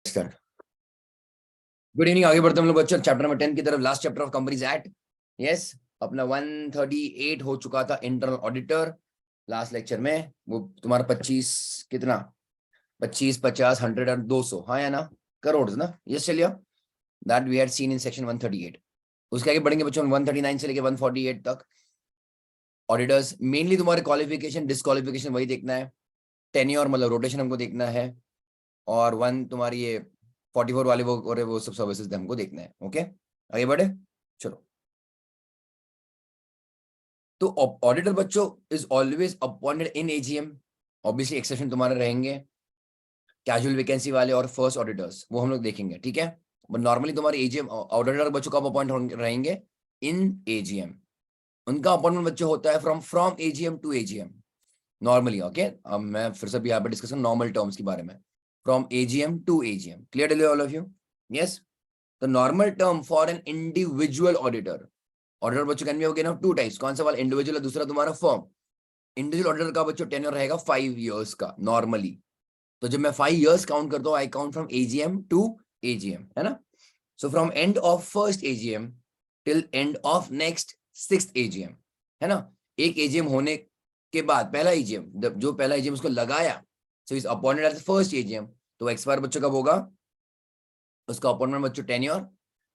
Start. Good evening. आगे बढ़ते हम लोग बच्चों चैप्टर नंबर 10 की तरफ। Last chapter of companies act. Yes, अपना 138 हो चुका था इंटरनल ऑडिटर लास्ट लेक्चर में। वो तुम्हारा 25 कितना 25 50 100 और 200, हाँ या ना, करोड़ ना। यस चलिए, that we had seen in section 138। उसके आगे बढ़ेंगे बच्चों 139 से लेके 148 तक। ऑडिटर्स मेनली तुम्हारे क्वालिफिकेशन डिस्क्वालिफिकेशन वही देखना है, टेन्योर मतलब रोटेशन हमको देखना है, और वन तुम्हारी ये 44 वाले वो सब सर्विसेज हमको देखना है। ओके आगे बढ़े चलो। तो ऑडिटर बच्चों is always appointed in AGM. Obviously exception तुम्हारे रहेंगे, कैजुअल वैकेंसी वाले और फर्स्ट ऑडिटर्स, वो हम लोग देखेंगे, ठीक है। बट नॉर्मली तुम्हारे एजीएम ऑडिटर बच्चों कब अपॉइंट रहेंगे? इन एजीएम। उनका अपॉइंटमेंट बच्चों होता है from AGM to AGM normally. Okay, अब मैं फिर से भी यहाँ पे डिस्कस नॉर्मल टर्म्स के बारे में। From AGM to AGM, clear all of you? Yes. The normal term for an individual auditor, auditor बच्चों कैन बी हो गए ना टू टाइप्स। कौन सा वाला? इंडिविजुअल है, दूसरा तुम्हारा फर्म। इंडिविजुअल ऑडिटर का बच्चों टेन्योर रहेगा 5 इयर्स का नॉर्मली। तो जब मैं 5 इयर्स काउंट करता हूँ, I count from AGM to AGM, है ना। So from end of first AGM till end of next 6th AGM, है ना। एक एजीएम होने के बाद पहला एजीएम, जो पहला एजीएम उसको लगाया, so is appointed at the first AGM, तो एक्सपायर बच्चों कब होगा? उसका अपॉइंटमेंट बच्चों tenure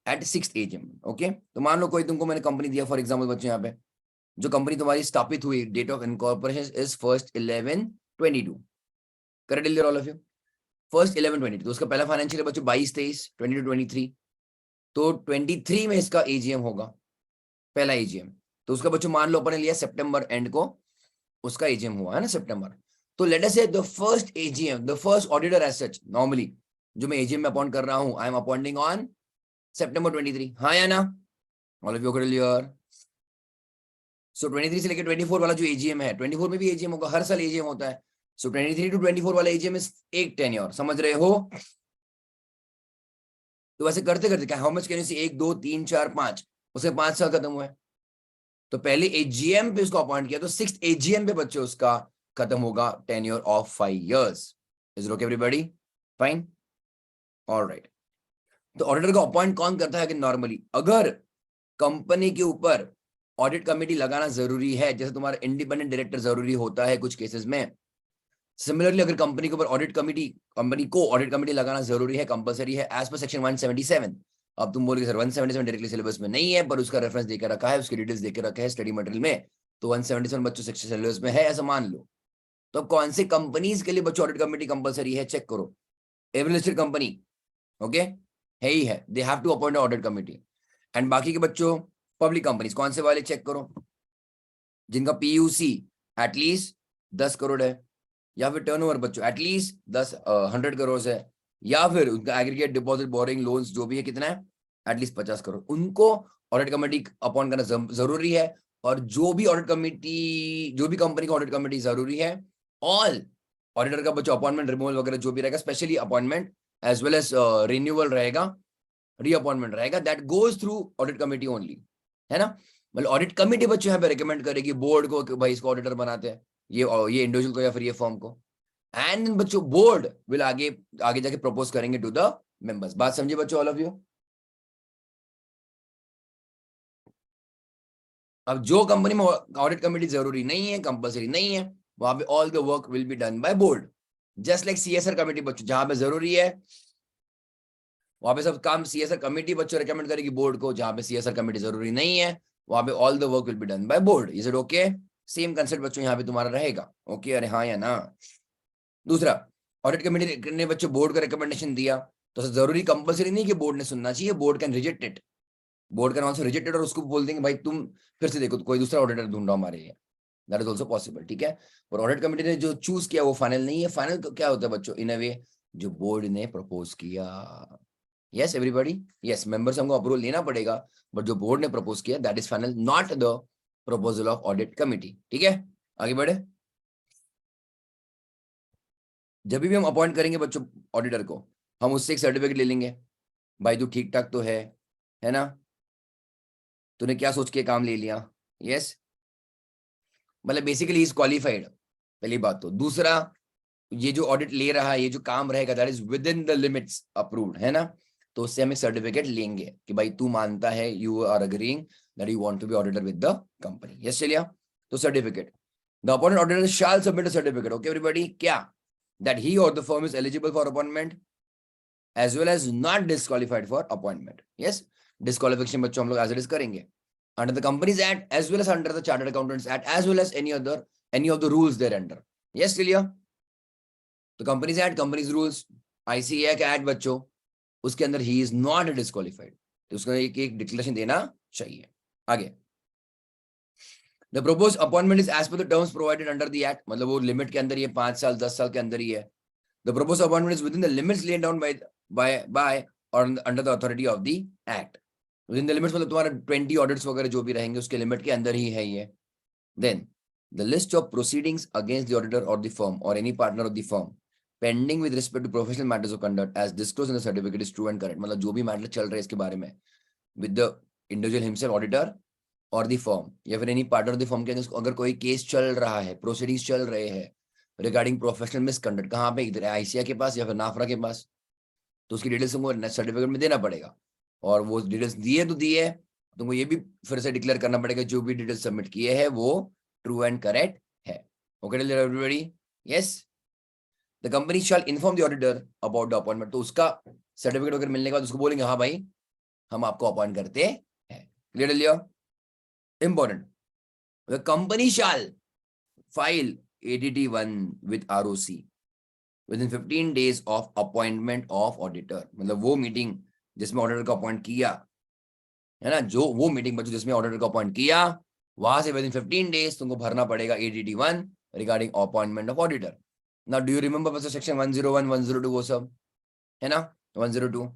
eight 6th AGM. Okay, तो मान लो कोई तुमको मैंने कंपनी दिया, फॉर एग्जांपल बच्चों यहाँ पे जो कंपनी तुम्हारी स्थापित हुई, date of incorporation is 1/11/22, correct all of you? 1/11/22, तो उसका पहला फाइनेंशियल बच्चों 22-23, 22-23, तो 23 में इसका एजीएम होगा, पहला एजीएम। तो उसका बच्चों मान लो अपन ने लिया सितंबर एंड को, उसका एजीएम हुआ है ना सितंबर। तो let us say the first AGM, the first auditor as such, normally जो मैं एजीएम में अपॉइंट कर रहा हूं, I am appointing on September 23, हाँ या ना? All of you clear? So 23 से लेकर 24 वाला जो एजीएम है, 24 में भी एजीएम होगा, हर साल एजीएम होता है। सो 23 to 24 वाला एजीएम इज एक टेन्योर, समझ रहे हो? तो वैसे करते करते क्या, how much can you see, 1 2 3 4 5, उसे 5 साल खत्म हुए। तो पहले एजीएम पे उसको अपॉइंट किया, तो 6th एजीएम पे बच्चे उसका खत्म होगा tenure of 5 years. Is okay everybody? Fine, alright. तो ऑडिटर को अपॉइंट कौन करता है? कि नॉर्मली अगर कंपनी के ऊपर ऑडिट कमेटी लगाना जरूरी है, जैसे तुम्हारा इंडिपेंडेंट डायरेक्टर जरूरी होता है कुछ केसेस में, सिमिलरली अगर कंपनी के ऊपर ऑडिट कमेटी, कंपनी को ऑडिट कमेटी लगाना जरूरी है, कंपलसरी है एज पर सेक्शन 177। अब तुम बोलोगे सर 177 डायरेक्टली सिलेबस में नहीं है, पर उसका रेफरेंस देकर रखा है, उसकी डिटेल्स देकर रखा है स्टडी मटेरियल में, तो 177 बच्चों सेक्शन सिलेबस में है ऐसा मान लो। तो कौन से कंपनीज के लिए बच्चों ऑडिट कमेटी कंपलसरी है, चेक करो। एवरी लिस्टेड कंपनी, ओके, है ही है, they have to appoint audit committee. And बाकी के बच्चों पब्लिक कंपनीज कौन से वाले, चेक करो, जिनका पीयूसी एटलीस्ट 10 करोड़ है, या फिर टर्नओवर बच्चों एटलीस्ट 100 करोड़ है, या फिर उनका एग्रीगेट डिपॉजिट बोरिंग लोन्स जो भी है कितना है, एटलीस्ट 50 करोड़, उनको ऑडिट कमेटी अपॉइंट करना जरूरी है। और जो भी ऑडिट कमेटी, जो भी कंपनी का ऑडिट कमेटी जरूरी है, ऑल ऑडिटर का बच्चों अपॉइंटमेंट रिमूवल वगैरह जो भी रहेगा, specially appointment as well as renewal रहेगा, रीअपॉइंटमेंट रहेगा, that goes through audit committee only, है ना। मतलब ऑडिट कमेटी बच्चों यहाँ पे रिकमेंड करेगी बोर्ड को कि भाई इसको ऑडिटर बनाते हैं, ये इंडिविजुअल को या फिर ये फर्म को, एंड बच्चों बोर्ड विल आगे आगे जाके प्रपोज करेंगे टू द मेंबर्स। बात समझिए बच्चों ऑल ऑफ यू? अब जो कंपनी में ऑडिट कमेटी जरूरी नहीं है, कंपलसरी नहीं है, वहां पे all the work will be done by board. Just like CSR committee बच्चों, जहां पे जरूरी है वहां पे सब काम सीएसआर कमेटी बच्चों रिकमेंड करेगी बोर्ड को, जहां पे सीएसआर कमेटी जरूरी नहीं है वहां पे all the work will be done by board. Is it okay? Same concept बच्चों यहाँ पे तुम्हारा रहेगा। ओके, अरे हाँ या ना? दूसरा, ऑडिट कमेटी ने बच्चों बोर्ड को रिकमेंडेशन दिया, तो जरूरी कंपलसरी नहीं कि बोर्ड ने सुनना चाहिए, board can reject it, board can also reject it, और उसको बोल देंगे भाई तुम फिर से देखो, कोई दूसरा ऑडिटर ढूंढो हमारे लिए, दैट इज आल्सो पॉसिबल, ठीक है। और ऑडिट कमेटी ने जो चूज किया वो फाइनल नहीं है, फाइनल क्या होता है बच्चों, इन अ वे जो बोर्ड ने प्रपोज किया। Yes everybody? यस, मेंबर्स हमको अप्रूवल लेना पड़ेगा, बट जो बोर्ड ने प्रपोज किया that is final, not the proposal of audit committee, ठीक है। आगे बढ़े। जब भी हम अपॉइंट करेंगे बच्चों ऑडिटर को, हम उससे एक सर्टिफिकेट ले लेंगे, भाई तू ठीक ठाक तो है ना, तूने क्या सोच के काम ले लिया। यस, मतलब बेसिकली इज क्वालिफाइड, पहली बात। तो दूसरा, ये जो ऑडिट ले रहा है, ये जो काम रहेगा, that is with in the limits approved, है ना, तो उससे हम एक सर्टिफिकेट लेंगे कि भाई तू मानता है, you are agreeing that you want to be auditor with the company. Yes चलिए, तो certificate, the appointed auditor shall submit a certificate, okay everybody, क्या, that he or the firm is eligible for appointment as well as not disqualified for appointment. Yes, disqualification बच्चों हम लोग as it is करेंगे under the Companies Act as well as under the Chartered Accountants Act as well as any of the rules they're under. Yes clear? तो Companies Act, Companies Rules, ICA Act बच्चों, उसके अंदर he is not disqualified, तो उसका एक declaration देना चाहिए। आगे, the proposed appointment is as per the terms provided under the act, मतलब वो लिमिट के अंदर, ये 5 साल 10 साल के अंदर ही है। The proposed appointment is within the limits laid down by or under the authority of the act. Within the limits मतलब तुम्हारा 20 ऑडिट्स वगैरह जो भी रहेंगे उसके लिमिट के अंदर ही है ये। Then the list of proceedings against the auditor or the firm or any partner of the firm pending with respect to professional matters of conduct as disclosed in the certificate is true and correct, मतलब जो भी matter चल रहा है इसके बारे में with the individual himself auditor और the firm या फिर any partner of the firm के अगर कोई केस चल रहा है, प्रोसीडिंग्स चल रहे हैं रिगार्डिंग प्रोफेशनल मिसकंडक्ट, कहाँ पे, इधर आईसीआई के पास या फिर नाफरा के पास, तो उसकी डिटेल्स तुमको सर्टिफिकेट में देना पड़ेगा। और वो डिटेल्स दिए तो दिए, तुमको ये भी फिर से डिक्लेयर करना पड़ेगा जो भी डिटेल्स सबमिट किए हैं वो ट्रू एंड करेक्ट है। Okay everybody, yes, the company shall inform the auditor about the appointment, तो उसका सर्टिफिकेट वगैरह मिलने के बाद उसको बोलेंगे हाँ भाई हम आपको अपॉइंट करते हैं। क्लियर लिया? Important, the company shall file ADD1 with ROC within 15 days of appointment of auditor, मतलब वो मीटिंग जिसमें ऑडिटर को अपॉइंट किया है ना, जो वो मीटिंग बच्चों जिसमें ऑडिटर को अपॉइंट किया, वहां से विद इन 15 डेज तुमको भरना पड़ेगा ADD1 regarding appointment of auditor. Now do you remember बच्चों सेक्शन 101 102 वो सब है ना, 102।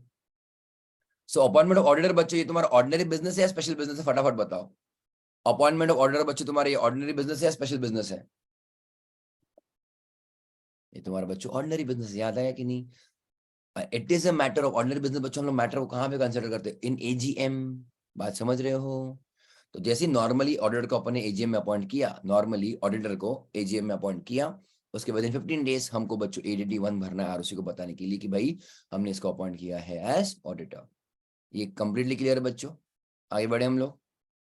सो अपॉइंटमेंट ऑफ ऑडिटर बच्चों ये तुम्हारा ऑर्डिनरी बिजनेस है या स्पेशल बिजनेस है, फटाफट बताओ। अपॉइंटमेंट ऑफ ऑडिटर बच्चों तुम्हारा ये ऑर्डिनरी बिजनेस है या स्पेशल बिजनेस है? ये तुम्हारा बच्चों ऑर्डिनरी बिजनेस, याद आया कि नहीं? It is a matter of ordinary business बच्चों, हम लोग मैटर को कहाँ पे कंसिडर करते हैं? इन AGM, बात समझ रहे हो? तो जैसे नॉर्मली ऑडिटर को अपने AGM में अपॉइंट किया, नॉर्मली ऑडिटर को AGM में अपॉइंट किया, उसके बाद 15 डेज हमको बच्चों ADD1 भरना है ROC को बताने के लिए कि भाई हमने इसको अपॉइंट किया है एज ऑडिटर। ये कंप्लीटली क्लियर है बच्चों? आगे बढ़े हम लोग।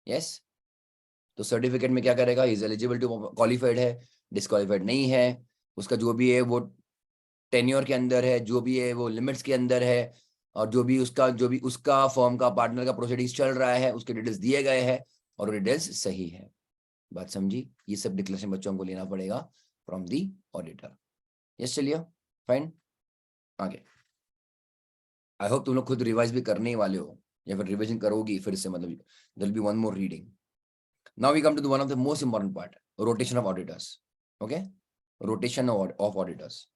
यस, तो सर्टिफिकेट में क्या करेगा, इज एलिजिबल टू, क्वालिफाइड है, डिस्क्वालिफाइड नहीं है, उसका जो भी है वो टेन्योर के अंदर है, जो भी है वो लिमिट्स के अंदर है, और जो भी उसका फर्म का पार्टनर का प्रोसीडिंग्स चल रहा है उसके डिटेल्स दिए गए हैं और डिटेल्स सही है। बात समझी? ये सब डिक्लेरेशन बच्चों को लेना पड़ेगा फ्रॉम दी ऑडिटर। यस चलिए, फाइन। आगे, आई होप तुम लोग खुद रिवाइज भी करने ही वाले हो या फिर रिविजन करोगी फिर से, मतलब there will be one more reading. Now we come to one of the most important part, rotation of auditors. Okay, rotation of auditors,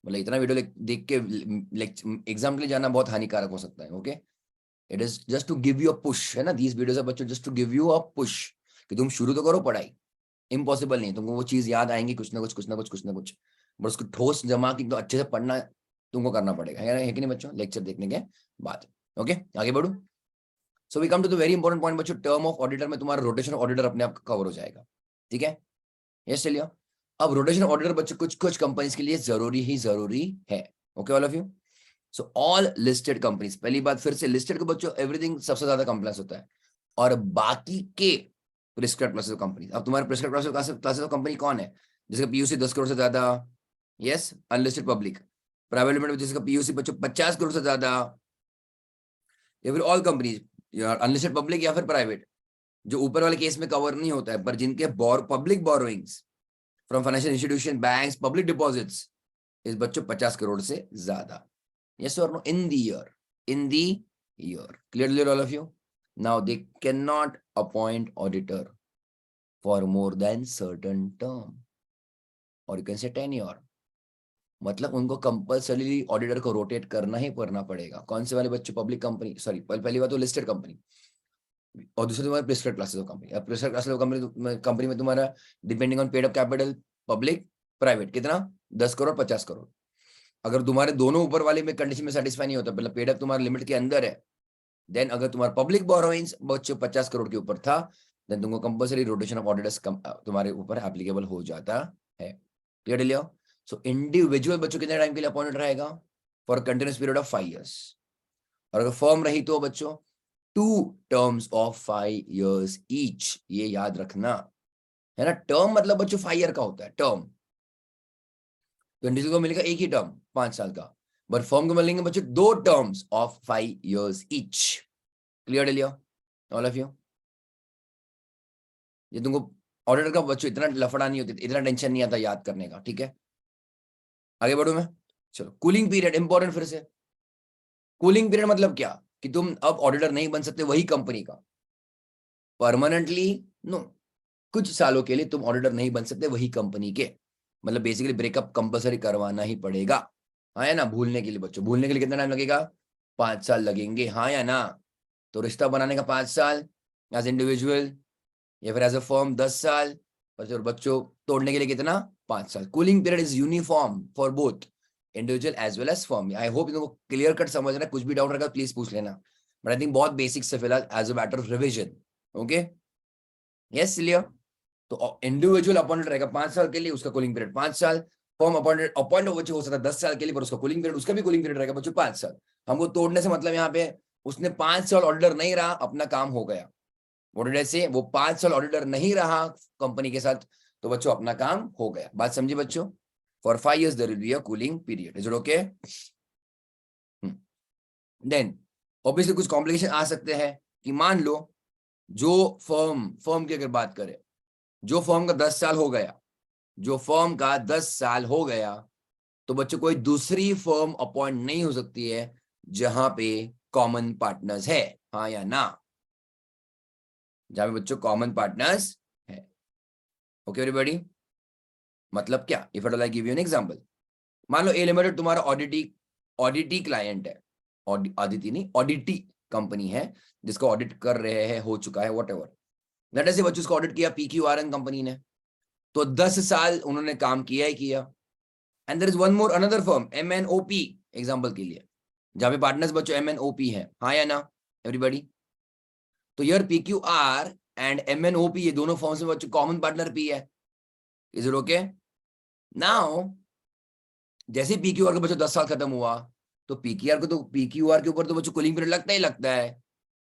मतलब इतना वीडियो देख के एग्जाम के लिए जाना बहुत हानिकारक हो सकता है। Okay, it is just to give you a push, है ना, दीज वीडियोस आर बच्चों just to give you a push कि तुम शुरू तो करो पढ़ाई, इम्पॉसिबल नहीं, तुमको वो चीज याद आएंगी कुछ ना कुछ कुछ ना कुछ कुछ ना कुछ, बट उसको ठोस जमा की तो अच्छे से पढ़ना तुमको करना पड़ेगा, है कि नहीं बच्चों, लेक्चर देखने के बाद। ओके, आगे बढ़ू। So we come to the very important point बच्चों, टर्म ऑफ ऑडिटर में तुम्हारा रोटेशन ऑडिटर अपने आप कवर हो जाएगा। ठीक है, यस चलिए। अब रोटेशन ऑडिटर बच्चों कुछ कुछ कंपनीज के लिए जरूरी है। Okay all of you. So all listed companies, पहली बात फिर से लिस्टेड को बच्चों एवरीथिंग सबसे ज्यादा कंप्लायंस होता है, और बाकी के प्रिस्क्राइब्ड क्लासेस कंपनी। अब तुम्हारे प्रिस्क्राइब्ड क्लासेस कंपनी कौन है? जिसका पीयूसी 10 करोड़ से ज्यादा, yes, unlisted public, private limited जिसका पीयूसी बच्चों 50 करोड़ से ज्यादा, या फिर ऑल कंपनीज अनलिस्टेड पब्लिक या फिर प्राइवेट, जो ऊपर वाले केस में कवर नहीं होता है पर जिनके public borrowings from financial institution, banks, public deposits इस बच्चों 50 करोड़ से ज्यादा। Yes or no? In the year. Clearly, all of you. Now they cannot appoint auditor for more than certain term, or you can say tenure. मतलब उनको compulsory auditor को rotate करना ही करना पड़ेगा। कौन से वाले बच्चे? पब्लिक कंपनी, सॉरी पहली बात तो लिस्टेड कंपनी, और दूसरी तुम्हारे प्रिस्क्राइब्ड क्लासेस ऑफ कंपनी। अब प्रिस्क्राइब्ड क्लासेस ऑफ कंपनी में तुम्हारा depending on paid up capital, public private कितना, 10 करोड़ 50 करोड़। अगर तुम्हारे दोनों ऊपर वाले में कंडीशन में सेटिस्फाई नहीं होता, मतलब पेड अप तुम्हारे लिमिट के अंदर है, देन अगर तुम्हारा पब्लिक बोरोइंग्स बच्चों 50 करोड़ के ऊपर था, देन तुमको कंपल्सरी रोटेशन ऑफ ऑडिटर्स तुम्हारे ऊपर एप्लीकेबल हो जाता है। क्लियर लिया? सो इंडिविजुअल बच्चों कितने टाइम के लिए अपॉइंटेड रहेगा? For continuous period of 5 years. और अगर फर्म रही तो बच्चों 2 terms of 5 years each. ये याद रखना है ना। टर्म मतलब बच्चों 5 year का होता है टर्म। तो इंडिविजुअल को मिलेगा एक ही टर्म 5 साल का, बट फर्म को मिलेंगे बच्चों 2 terms of 5 years each. Clear लिया ऑल ऑफ यू? ये तुमको ऑडिटर का बच्चों इतना लफड़ा नहीं होती, इतना टेंशन नहीं आता याद करने का, ठीक है। आगे बढ़ू मैं। चलो, कूलिंग पीरियड इंपॉर्टेंट फिर से। कूलिंग पीरियड मतलब क्या कि तुम अब ऑडिटर नहीं बन सकते वही कंपनी का परमानेंटली, नो, कुछ सालों के लिए तुम ऑडिटर नहीं बन सकते वही कंपनी के। मतलब बेसिकली ब्रेकअप कंपलसरी करवाना ही पड़ेगा, हाँ या ना। भूलने के लिए बच्चों, भूलने के लिए कितना टाइम लगेगा? 5 साल लगेंगे, हाँ या ना। तो रिश्ता बनाने का 5 साल एज इंडिविजुअल, या फिर एज अ फर्म 10 साल, और बच्चों तोड़ने के लिए कितना? 5 साल। Cooling period is uniform for both individual as well as firm. I hope इनको क्लियर कट समझ रहा है। कुछ भी डाउट रहेगा प्लीज पूछ लेना, बट आई थिंक बहुत बेसिक से फिलहाल as a matter of revision. Okay, yes clear. तो इंडिविजुअल अपॉइंटेड रहेगा 5 साल के लिए, उसका कूलिंग पीरियड 5 साल। फर्म अपॉइंट हो सकता है 10 साल के लिए, पर उसका कूलिंग पीरियड, उसका भी कूलिंग पीरियड रहेगा बच्चों 5 साल। हमको तोड़ने से मतलब यहाँ पे उसने 5 साल ऑडिटर नहीं रहा, अपना काम हो गया। ऑडिटर से वो 5 साल ऑडिटर नहीं रहा कंपनी के साथ, तो बच्चों अपना काम हो गया। बात समझी बच्चों? For 5 years there will be a cooling period. Is it okay? Then obviously कुछ कॉम्प्लिकेशन आ सकते हैं कि मान लो जो फर्म की अगर बात करें, जो फर्म का 10 साल हो गया, जो फर्म का 10 साल हो गया, तो बच्चों कोई दूसरी फर्म अपॉइंट नहीं हो सकती है जहां पे कॉमन पार्टनर्स है, हाँ या ना। जहां पे बच्चों कॉमन पार्टनर्स है। Okay everybody? मतलब क्या? If I give you an example, मान लो ए लिमिटेड तुम्हारा ऑडिटी क्लाइंट है, ऑडिटी नहीं, ऑडिटी कंपनी है जिसको ऑडिट कर रहे हैं, हो चुका है व्हाटएवर। लेट अस से बच्चों उसको ऑडिट किया पीक्यूआरएन कंपनी ने, तो 10 साल उन्होंने काम किया ही किया। And there is one more another firm MNOP example के लिए, जहां पे पार्टनर्स बच्चों एमएनओपी है, हाँ या ना एवरीबॉडी? तो यार पीक्यूआर एंड एमएनओपी ये दोनों फर्म्स में बच्चों कॉमन पार्टनर पी है। Is it okay? नाउ जैसे पीक्यूआर का बच्चों 10 साल खत्म हुआ, तो पीक्यूआर के ऊपर तो बच्चों कूलिंग पीरियड लगता ही लगता है,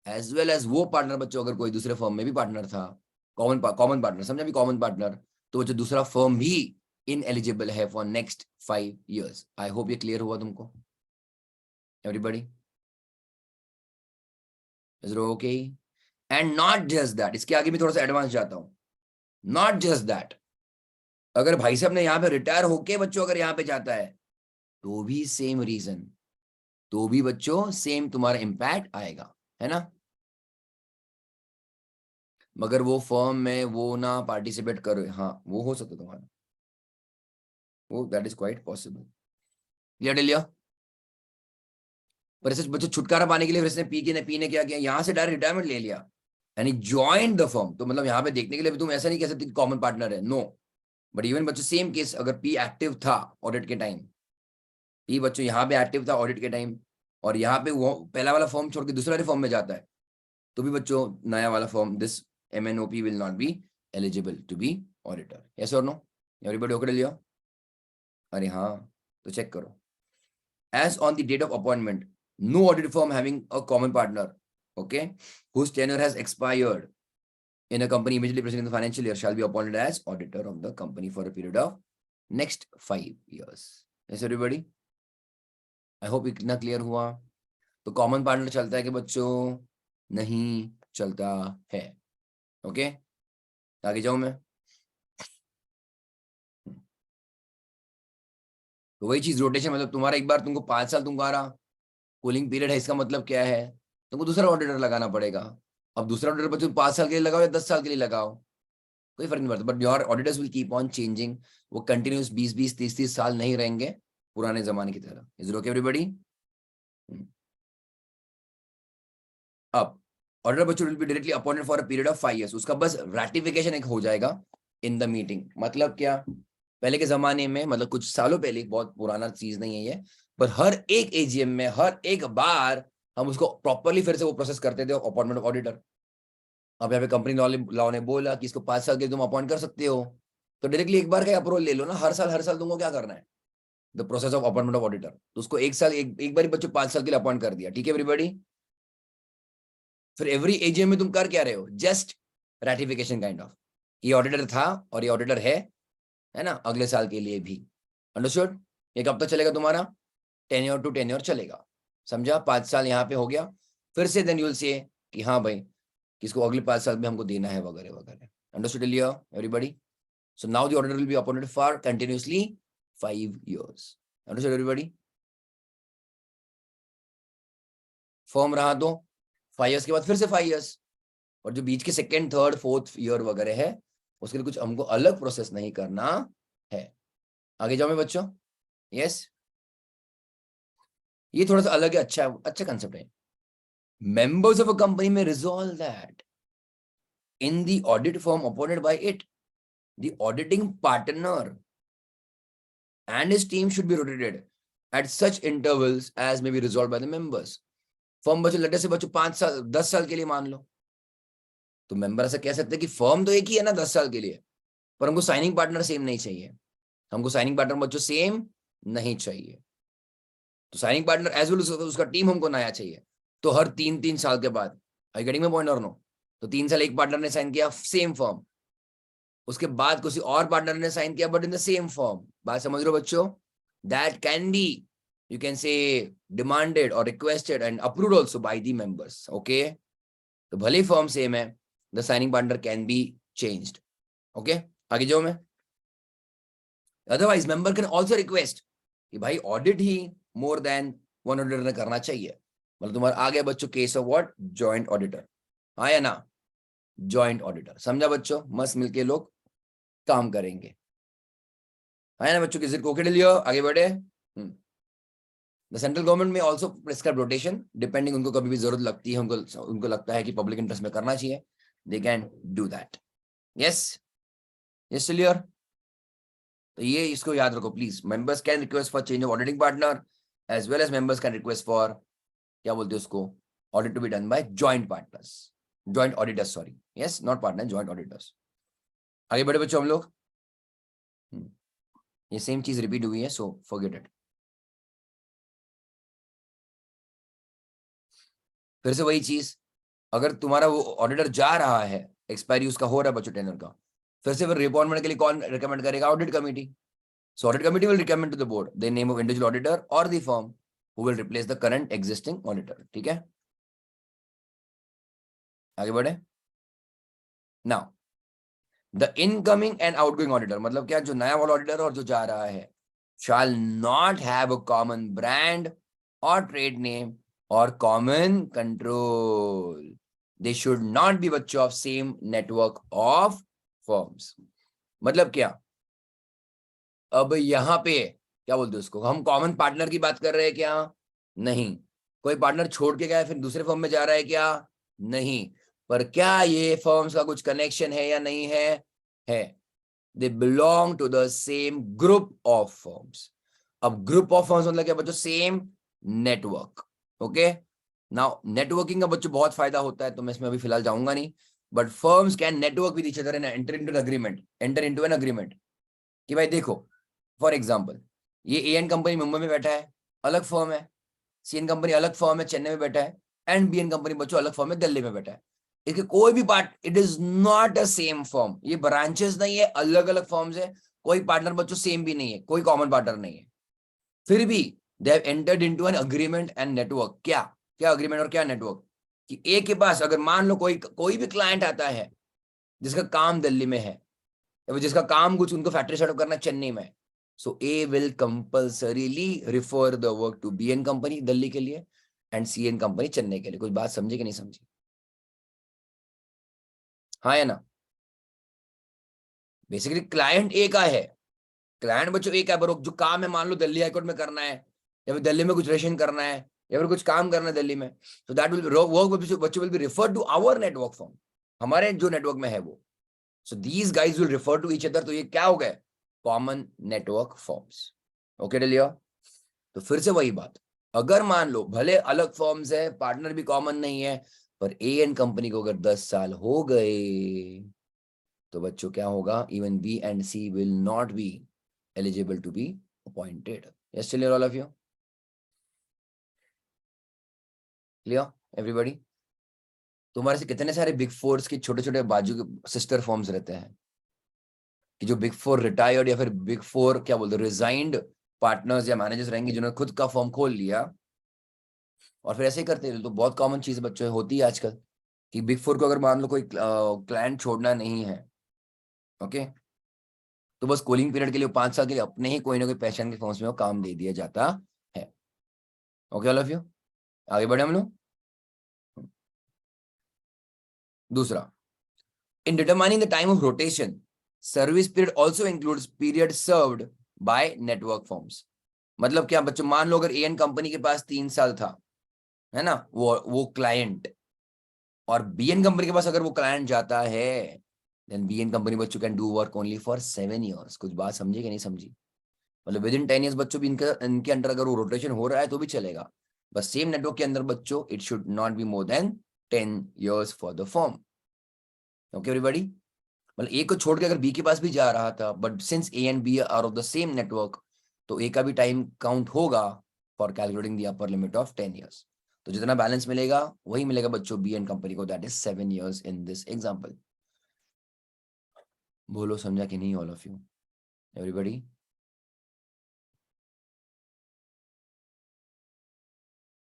एज वेल एज वो पार्टनर बच्चों अगर कोई दूसरे फर्म में भी पार्टनर था, कॉमन पार्टनर समझा भी, कॉमन पार्टनर, तो बच्चों दूसरा फर्म भी इन एलिजिबल है for next 5 years। I hope ये क्लियर हुआ तुमको everybody? Is it okay? And not just that, इसके आगे भी थोड़ा सा एडवांस जाता हूं। नॉट जस्ट दैट, अगर भाई साहब ने यहाँ पे रिटायर होके बच्चों अगर यहाँ पे जाता है, तो भी सेम रीजन, तो भी बच्चों सेम तुम्हारा इंपैक्ट आएगा, है ना। मगर वो फर्म में वो ना पार्टिसिपेट करो, हाँ वो हो सकता है तुम्हारा, वो that is quite possible. Clear लिया? पर ऐसे बच्चों छुटकारा पाने के लिए इसने पीने क्या किया, यहाँ से डायरेक्ट रिटायरमेंट ले लिया, यानी ज्वाइन द फर्म। तो मतलब यहाँ पे देखने के लिए भी तुम ऐसा नहीं कह सकते कॉमन पार्टनर है, नो। बट इवन बच्चों सेम केस, अगर पी एक्टिव था ऑडिट के टाइम, पी बच्चों यहाँ पे एक्टिव था ऑडिट के टाइम, और यहाँ पे वो पहला वाला फॉर्म छोड़ के दूसरा वाले फॉर्म में जाता है, तो भी बच्चों नया वाला form, this MNOP will not be eligible to be auditor. Yes or no? Everybody okay लिया? अरे हाँ, तो चेक करो। As on the date of appointment, no audit firm having a common partner, okay, whose tenure has expired in a company immediately preceding the financial year shall be appointed as auditor of the company for a period of next 5 years. Yes everybody? I hope इतना clear हुआ। तो common partner चलता है कि बच्चों नहीं चलता है। ओके, आगे जाऊं मैं। तो वही चीज रोटेशन, मतलब तुम्हारा एक बार तुमको 5 साल तुमको आ रहा कूलिंग पीरियड है, इसका मतलब क्या है, तुमको दूसरा ऑडिटर लगाना पड़ेगा। अब दूसरा ऑडिटर बच्चों 5 साल के लिए लगाओ या 10 साल के लिए लगाओ, कोई फर्क नहीं पड़ता, but your auditors will keep on changing. वो कंटिन्यूस 20-20 30-30 साल नहीं रहेंगे पुराने जमाने की तरह। Is it okay everybody? अब ऑडिटर बच्चों will be directly appointed for a period of 5 years, उसका बस रैटिफिकेशन एक हो जाएगा इन द मीटिंग। मतलब क्या, पहले के जमाने में, मतलब कुछ सालों पहले, बहुत पुराना चीज नहीं है ये, पर हर एक एजीएम में हर एक बार हम उसको प्रॉपरली फिर से वो प्रोसेस करते थे अपॉइंटमेंट ऑफ ऑडिटर। अब यहाँ पे कंपनी लॉ ने बोला कि इसको 5 साल के तुम अपॉइंट कर सकते हो, तो डायरेक्टली एक बार का अप्रूवल ले लो ना, हर साल तुमको क्या करना है, the process of appointment of auditor, तो उसको एक साल एक बार बच्चों 5 साल के लिए अपॉइंट कर दिया, ठीक है एवरीबॉडी। फिर एवरी एजीएम में तुम कर क्या रहे हो, जस्ट रेटिफिकेशन काइंड ऑफ, ये ऑडिटर था और ये ऑडिटर है ना, अगले साल के लिए भी, अंडरस्टूड। ये कब तक चलेगा तुम्हारा, टेन्योर टू टेन्योर चलेगा, समझा, 5 साल यहाँ पे हो गया, फिर से देन यू विल से कि हाँ भाई किसको अगले 5 साल में हमको देना है वगैरह वगैरह, understood everybody. So now the auditor will be appointed for continuously 5 years. Understood everybody? Form रहा तो 5 years के बाद फिर से 5 years, और जो बीच के सेकंड थर्ड फोर्थ ईयर वगैरह है उसके लिए कुछ हमको अलग प्रोसेस नहीं करना है। आगे जाओ मैं बच्चों, यस, ये थोड़ा सा अलग है, अच्छा कंसेप्ट है। मेंबर्स ऑफ अ कंपनी में resolve that in the audit firm appointed by it, the auditing partner and his team should be rotated at such intervals as may be resolved by the members. Firm बच्चों लटे से बच्चों 5 साल 10 साल के लिए मान लो, तो मेंबर ऐसा कह सकते हैं कि फर्म तो एक ही है ना 10 साल के लिए, पर हमको साइनिंग पार्टनर सेम नहीं चाहिए, हमको साइनिंग पार्टनर बच्चों सेम नहीं चाहिए, तो साइनिंग पार्टनर एज वेल उसका टीम हमको नया चाहिए। तो हर 3 साल के बाद, आई getting my point or no, तो 3 साल एक पार्टनर ने साइन किया सेम फर्म, उसके बाद किसी और पार्टनर ने साइन किया but in the same form, बात समझ रहे हो बच्चों, that can be you can say demanded or requested and approved also by the members, okay. तो भले फॉर्म सेम है, the signing partner can be changed, okay. आगे जाओ मैं, otherwise member can also request कि भाई ऑडिट ही more than 1 auditor ने करना चाहिए, मतलब तुम्हारा आ गया बच्चों case of what, joint auditor, हाँ या ना, जॉइंट ऑडिटर, समझा बच्चों, मस्त मिलके लोग काम करेंगे, है ना बच्चों, किसी को लियो आगे बढ़े। द सेंट्रल गवर्नमेंट में आल्सो प्रिस्क्राइब रोटेशन डिपेंडिंग, उनको कभी भी जरूरत लगती है, उनको लगता है कि पब्लिक इंटरेस्ट में करना चाहिए, they can do that, yes yes clear. तो ये इसको याद रखो please, members can request for change of auditing partner as well as members can request for, क्या बोलते हैं उसको, audit to be done by joint partners, joint auditors, sorry, yes not partner, joint auditors. आगे बढ़े बच्चों हम लोग, ये सेम चीज रिपीट हुई है, सो फॉरगेट इट। फिर से वही चीज, अगर तुम्हारा वो ऑडिटर जा रहा है, एक्सपायरी उसका हो रहा है बच्चों टेनर का, फिर से फिर रिअपॉइंटमेंट के लिए कौन रिकमेंड करेगा, audit committee. So audit committee will recommend to the board the name of individual auditor or the firm who will replace the current existing auditor, ठीक है। आगे बढ़े, now the incoming and outgoing auditor, मतलब क्या, जो नया वाला auditor और जो जा रहा है, shall not have a common brand or trade name or common control. They should not be बच्चों of same network of firms. मतलब क्या, अब यहाँ पे क्या बोलते हैं उसको, हम कॉमन पार्टनर की बात कर रहे हैं क्या, नहीं, कोई पार्टनर छोड़ के गया फिर दूसरे फर्म में जा रहा है क्या, नहीं, पर क्या ये फर्म्स का कुछ कनेक्शन है या नहीं है, they belong to the same group of firms. अब ग्रुप ऑफ फर्म्स मतलब क्या बच्चों, same network, okay. Now networking का बच्चों बहुत फायदा होता है, तो मैं इसमें अभी फिलहाल जाऊंगा नहीं, but firms can network with each other and enter into an agreement कि भाई देखो, फॉर एग्जांपल ये एएन कंपनी मुंबई में बैठा है, अलग फर्म है, सीएन कंपनी अलग फर्म है चेन्नई में बैठा है, एंड बीएन कंपनी बच्चों अलग फर्म है दिल्ली में बैठा है, इसके कोई भी part, it is not a same firm, ये ब्रांचेस नहीं है, अलग अलग फर्म्स है, कोई पार्टनर बच्चों सेम भी नहीं है, कोई कॉमन पार्टनर नहीं है, फिर भी they have entered into an agreement and network, क्या क्या अग्रीमेंट और क्या नेटवर्क, कि ए के पास अगर मान लो कोई भी क्लाइंट आता है जिसका काम दिल्ली में है, या जिसका काम कुछ उनको फैक्ट्री सेटअप करना चेन्नई में, so A will compulsorily refer the work to BN company Delhi के लिए एंड सीएन कंपनी चेन्नई के लिए। कुछ बात समझे कि नहीं समझी, हाँ या ना। बेसिकली क्लाइंट ए का है, क्लाइंट बच्चों एक है, पर जो काम है मान लो दिल्ली हाईकोर्ट में करना है, या फिर दिल्ली में कुछ रेशन करना है, या फिर कुछ काम करना है दिल्ली में, तो दैट विल वर्क बच्चों will be referred to our network firm, हमारे जो नेटवर्क में है वो, so these guys will refer to each other, तो ये क्या हो गए, कॉमन नेटवर्क फॉर्म्स, ओके डिलिया। तो फिर से वही बात, अगर मान लो भले अलग फॉर्म्स है, पार्टनर भी कॉमन नहीं है, पर ए एन कंपनी को अगर 10 साल हो गए, तो बच्चों क्या होगा, even B and C will not be eligible to be appointed. Yes clear all of you? Clear everybody? तुम्हारे से कितने सारे बिग फोर्स के छोटे छोटे बाजू के सिस्टर फॉर्म्स रहते हैं कि जो बिग फोर रिटायर्ड या फिर बिग फोर क्या बोलते हैं रिजाइंड पार्टनर्स या मैनेजर्स रहेंगे जिन्होंने खुद का फॉर्म खोल लिया और फिर ऐसे ही करते हैं. तो बहुत कॉमन चीज बच्चों होती है आजकल कि बिग फोर को अगर मान लो कोई क्लाइंट छोड़ना नहीं है, ओके, तो बस कूलिंग पीरियड के लिए 5 साल के लिए अपने ही कोई ना कोई पहचान के फॉर्म्स में वो काम दे दिया जाता है. ओके ऑल ऑफ यू, आगे बढ़े हम लोग. दूसरा, in determining the time of rotation, service period also includes period served by network firms. मतलब क्या बच्चों, मान लो अगर एन कंपनी के पास 3 साल था, है ना, वो क्लाइंट, और बीएन कंपनी के पास अगर वो क्लाइंट जाता है, देन बीएन कंपनी बच्चों can do work only for 7 years. कुछ बात समझे कि नहीं समझी? मतलब विद इन 10 years बच्चों भी इनके अंडर अगर वो रोटेशन हो रहा है तो भी चलेगा, बस सेम नेटवर्क के अंदर बच्चों it should not be more than 10 years for the form. Okay everybody? मतलब ए को छोड़ के अगर बी के पास भी जा रहा था, but since A and B are of the same network, तो ए का भी टाइम काउंट होगा for calculating the upper limit of 10 years. तो जितना बैलेंस मिलेगा वही मिलेगा बच्चों बी एंड कंपनी को, that is 7 years in this example. बोलो समझा कि नहीं ऑल ऑफ यू एवरीबॉडी?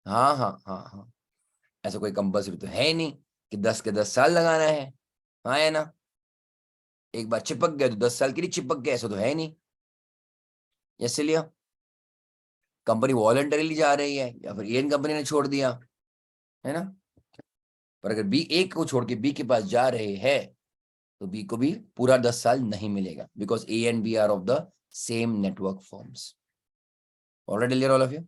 हाँ हाँ हाँ हाँ, ऐसा कोई कंपल्सरी तो है नहीं कि 10 के 10 साल लगाना है. हाँ है ना, एक बार चिपक गया तो 10 साल के लिए चिपक गया, ऐसा तो है नहीं. इसलिए कंपनी वॉलंटरीली जा रही है या फिर एन कंपनी ने छोड़ दिया, है ना. पर अगर बी ए को छोड़ के बी के पास जा रहे हैं तो बी को भी पूरा 10 साल नहीं मिलेगा, because A and B are of the same network firms. Already clear all of you?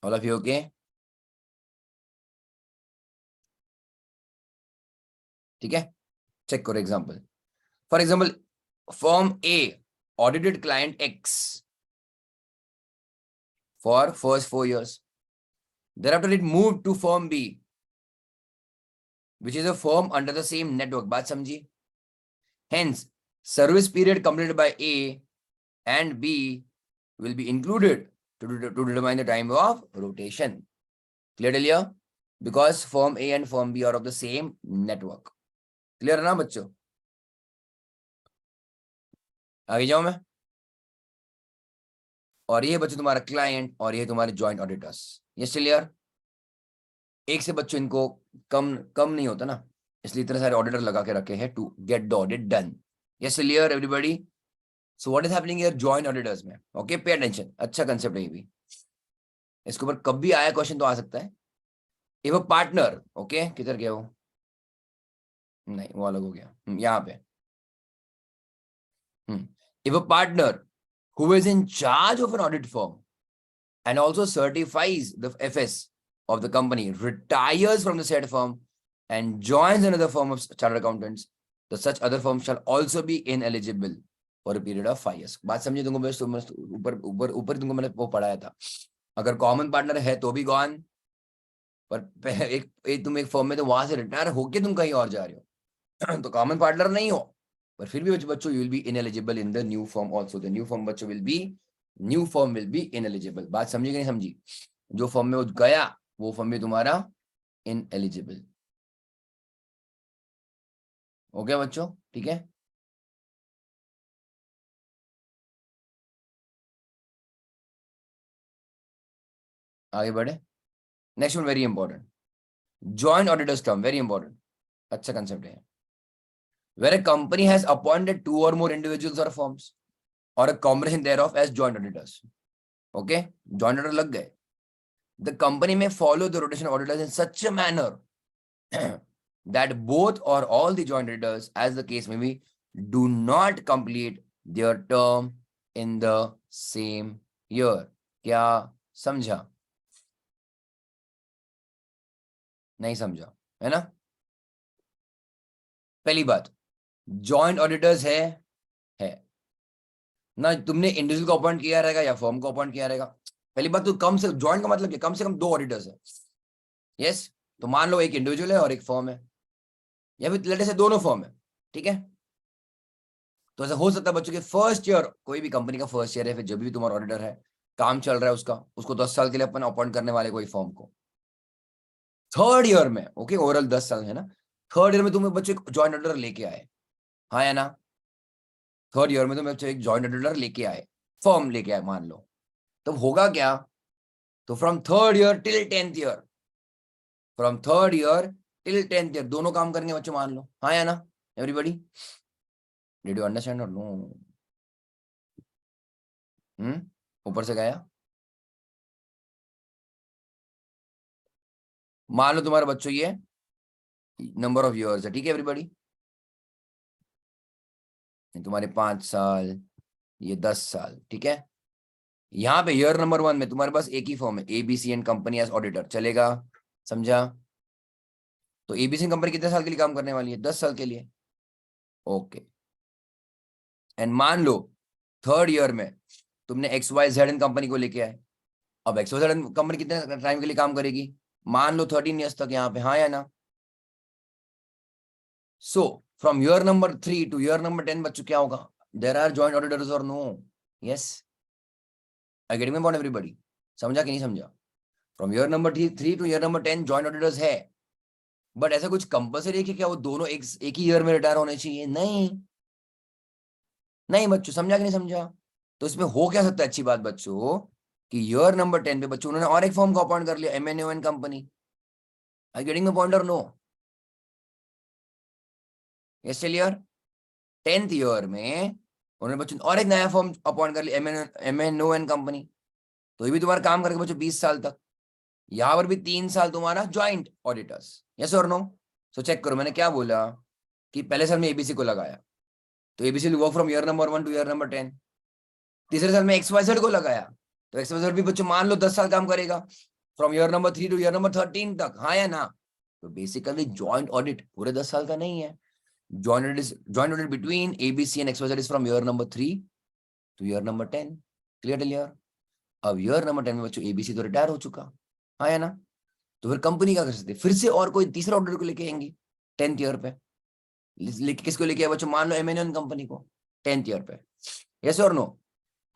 All of you okay? ठीक है, चेक करो example. For example, firm A audited client X for first 4 years. Thereafter it moved to firm B, which is a firm under the same network. बात समझी? Hence, service period completed by A and B will be included to determine the time of rotation. Clear till here? Because firm A and firm B are of the same network. Clear है ना बच्चों? आगे जाऊं मैं. और ये बच्चों तुम्हारा क्लाइंट और ये तुम्हारे जॉइंट ऑडिटर्स. Yes clear? एक से बच्चों इनको कम कम नहीं होता ना, इसलिए इतने सारे ऑडिटर लगा के रखे हैं to get the audit done. Yes clear everybody? So what is happening here joint auditors में. ओके, पे अटेंशन, अच्छा कंसेप्ट है ये भी. इसके ऊपर कब भी आया क्वेश्चन तो आ सकता है. इफ अ पार्टनर, ओके किधर गया वो, नहीं वो अलग हो गया, यहाँ पे. If a partner who is in charge of an audit firm and also certifies the FS of the company retires from the said firm and joins another firm of chartered accountants, the such other firm shall also be ineligible for a period of 5 years. बात समझिए तुमको, बस ऊपर ऊपर ऊपर तुमको मैंने वो पढ़ाया था. अगर कॉमन पार्टनर है तो भी गॉन, पर तुम एक फर्म में तो वहां से रिटायर होके तुम कहीं और जा रहे हो तो कॉमन पार्टनर नहीं हो, पर फिर भी बच्चों you will be ineligible in the new firm also. The new firm बच्चों new firm will be ineligible. बात समझी कि नहीं समझी? जो फर्म में वो गया वो फर्म में तुम्हारा इनएलिजिबल. हो गया बच्चों? ठीक है, आगे बढ़े. Next one very important, joint auditors term, very important, अच्छा कंसेप्ट है. Where a company has appointed 2 or more individuals or firms or a combination thereof as joint auditors. Okay, joint auditor लग गए. The company may follow the rotation of auditors in such a manner that both or all the joint auditors, as the case may be, do not complete their term in the same year. क्या समझा? नहीं समझा है ना. पहली बात, joint auditors है ना, तुमने इंडिविजुअल को अपॉइंट किया रहेगा या फर्म को अपॉइंट किया रहेगा. पहली बात तो कम से जॉइंट का मतलब क्या, कम से कम 2 ऑडिटर्स है. यस, तो मान लो एक इंडिविजुअल है और एक फर्म है, या फिर लेट से दोनों फर्म है, ठीक है। तो ऐसा हो सकता है बच्चों के फर्स्ट ईयर, कोई भी कंपनी का फर्स्ट ईयर है, फिर जब भी तुम्हारा ऑडिटर है, काम चल रहा है उसका, उसको 10 साल के लिए अपन अपॉइंट करने वाले कोई फर्म को, थर्ड ईयर में, ओके, ओवरऑल 10 साल है ना, थर्ड ईयर में तुम्हें बच्चों एक जॉइंट ऑडिटर लेके आए, हाँ या ना, थर्ड ईयर में तुम्हें बच्चों एक जॉइंट ऑडिटर लेके आए, फर्म लेके आए मान लो, तब होगा क्या, तो from third year till 10th year, from third year till 10th year दोनों काम करेंगे बच्चों, मान लो, हाँ या ना, एवरीबॉडी, डिड यू अंडरस्टैंड और नो? ऊपर से गया, मान लो तुम्हारे बच्चों ये नंबर ऑफ ईयर्स है, ठीक है एवरीबॉडी, तुम्हारे 5 साल, ये 10 साल, ठीक है। यहाँ पे ईयर नंबर 1 में तुम्हारे पास एक ही फॉर्म है, ABC and company as auditor, चलेगा, समझा? तो एबीसी कंपनी कितने साल के लिए काम करने वाली है, 10 साल के लिए, ओके। एंड मान लो थर्ड ईयर में तुमने एक्स वाई जेड कंपनी को लेके आए, अब एक्स वाई जेड कंपनी कितने टाइम के लिए काम करेगी, मान लो 13 ईयर्स तक यहाँ पे, हाँ या ना। So from year number 3 to year number 10 बच्चों क्या होगा, there are joint auditors or no? Yes, I getting my point everybody, समझा कि नहीं समझा? From year number 3 to year number 10 joint auditors है, बट ऐसा कुछ कंपलसरी है कि क्या वो दोनों एक ही ईयर में रिटायर होने चाहिए? नहीं, नहीं बच्चों, समझा कि नहीं समझा? तो इसमें हो क्या सकता है, अच्छी बात बच्चों, कि ईयर नंबर 10 पे बच्चों उन्होंने और एक फॉर्म को अपॉइंट कर लिया, MNO and company, I getting the point or no? Yes clear, 10th year में उन्होंने बच्चों और एक नया फॉर्म अपॉइंट कर लिया, एमएनओ एंड कंपनी, तो ये भी तुम्हारा काम करेगा बच्चों 20 साल तक, यहां पर भी 3 साल तुम्हारा joint auditors, yes or no? So check करो, मैंने क्या बोला कि पहले साल में एबीसी को लगाया, तो ABC will work from year number 1 to year number 10, तीसरे साल में एक्सवाइजेड को लगाया, तो एक्सवाइजेड भी बच्चों मान लो 10 साल काम करेगा, from year number 3 to year number 13 तक, हाँ या ना? तो बेसिकली जॉइंट ऑडिट पूरे 10 साल का नहीं है, joint audit between ABC and XYZ is from year number 3 to year number 10, clear clear? अब ईयर नंबर 10 में बच्चों एबीसी तो रिटायर हो चुका, हाँ या ना? तो फिर कंपनी क्या कर सकती है, फिर से और कोई तीसरा ऑडिटर को लेके आएंगी 10th ईयर पे, लेके किसको लेके आए बच्चों, मान लो एमएनएन कंपनी को 10th ईयर पे, यस और नो?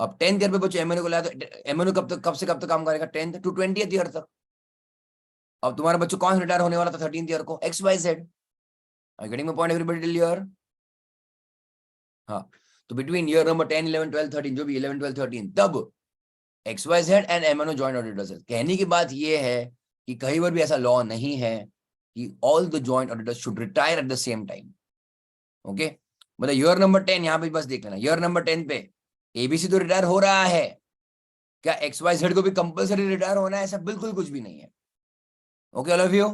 अब 10th ईयर पे बच्चों एमएनओ को लाया, तो एमएनओ कब से कब तक काम करेगा, 10th टू 20th ईयर तक। अब तुम्हारे बच्चों कौन रिटायर होने वाला था 13th ईयर को, X Y Z, I getting my point everybody till year? हाँ, तो बिटवीन ईयर नंबर 10 11 12 13, जो भी 11 12 13, तब X Y Z and MNO joint auditors है। कहने की बात ये है कि कहीं पर भी ऐसा लॉ नहीं है कि all the joint auditors should retire at the same time, okay. मतलब ईयर नंबर 10 यहाँ पे बस देख लेना, ईयर नंबर 10 पे एबीसी तो रिटायर हो रहा है, क्या एक्स वाई जेड को भी कंपलसरी रिटायर होना है, ऐसा बिल्कुल कुछ भी नहीं है, ओके ऑल ऑफ यू,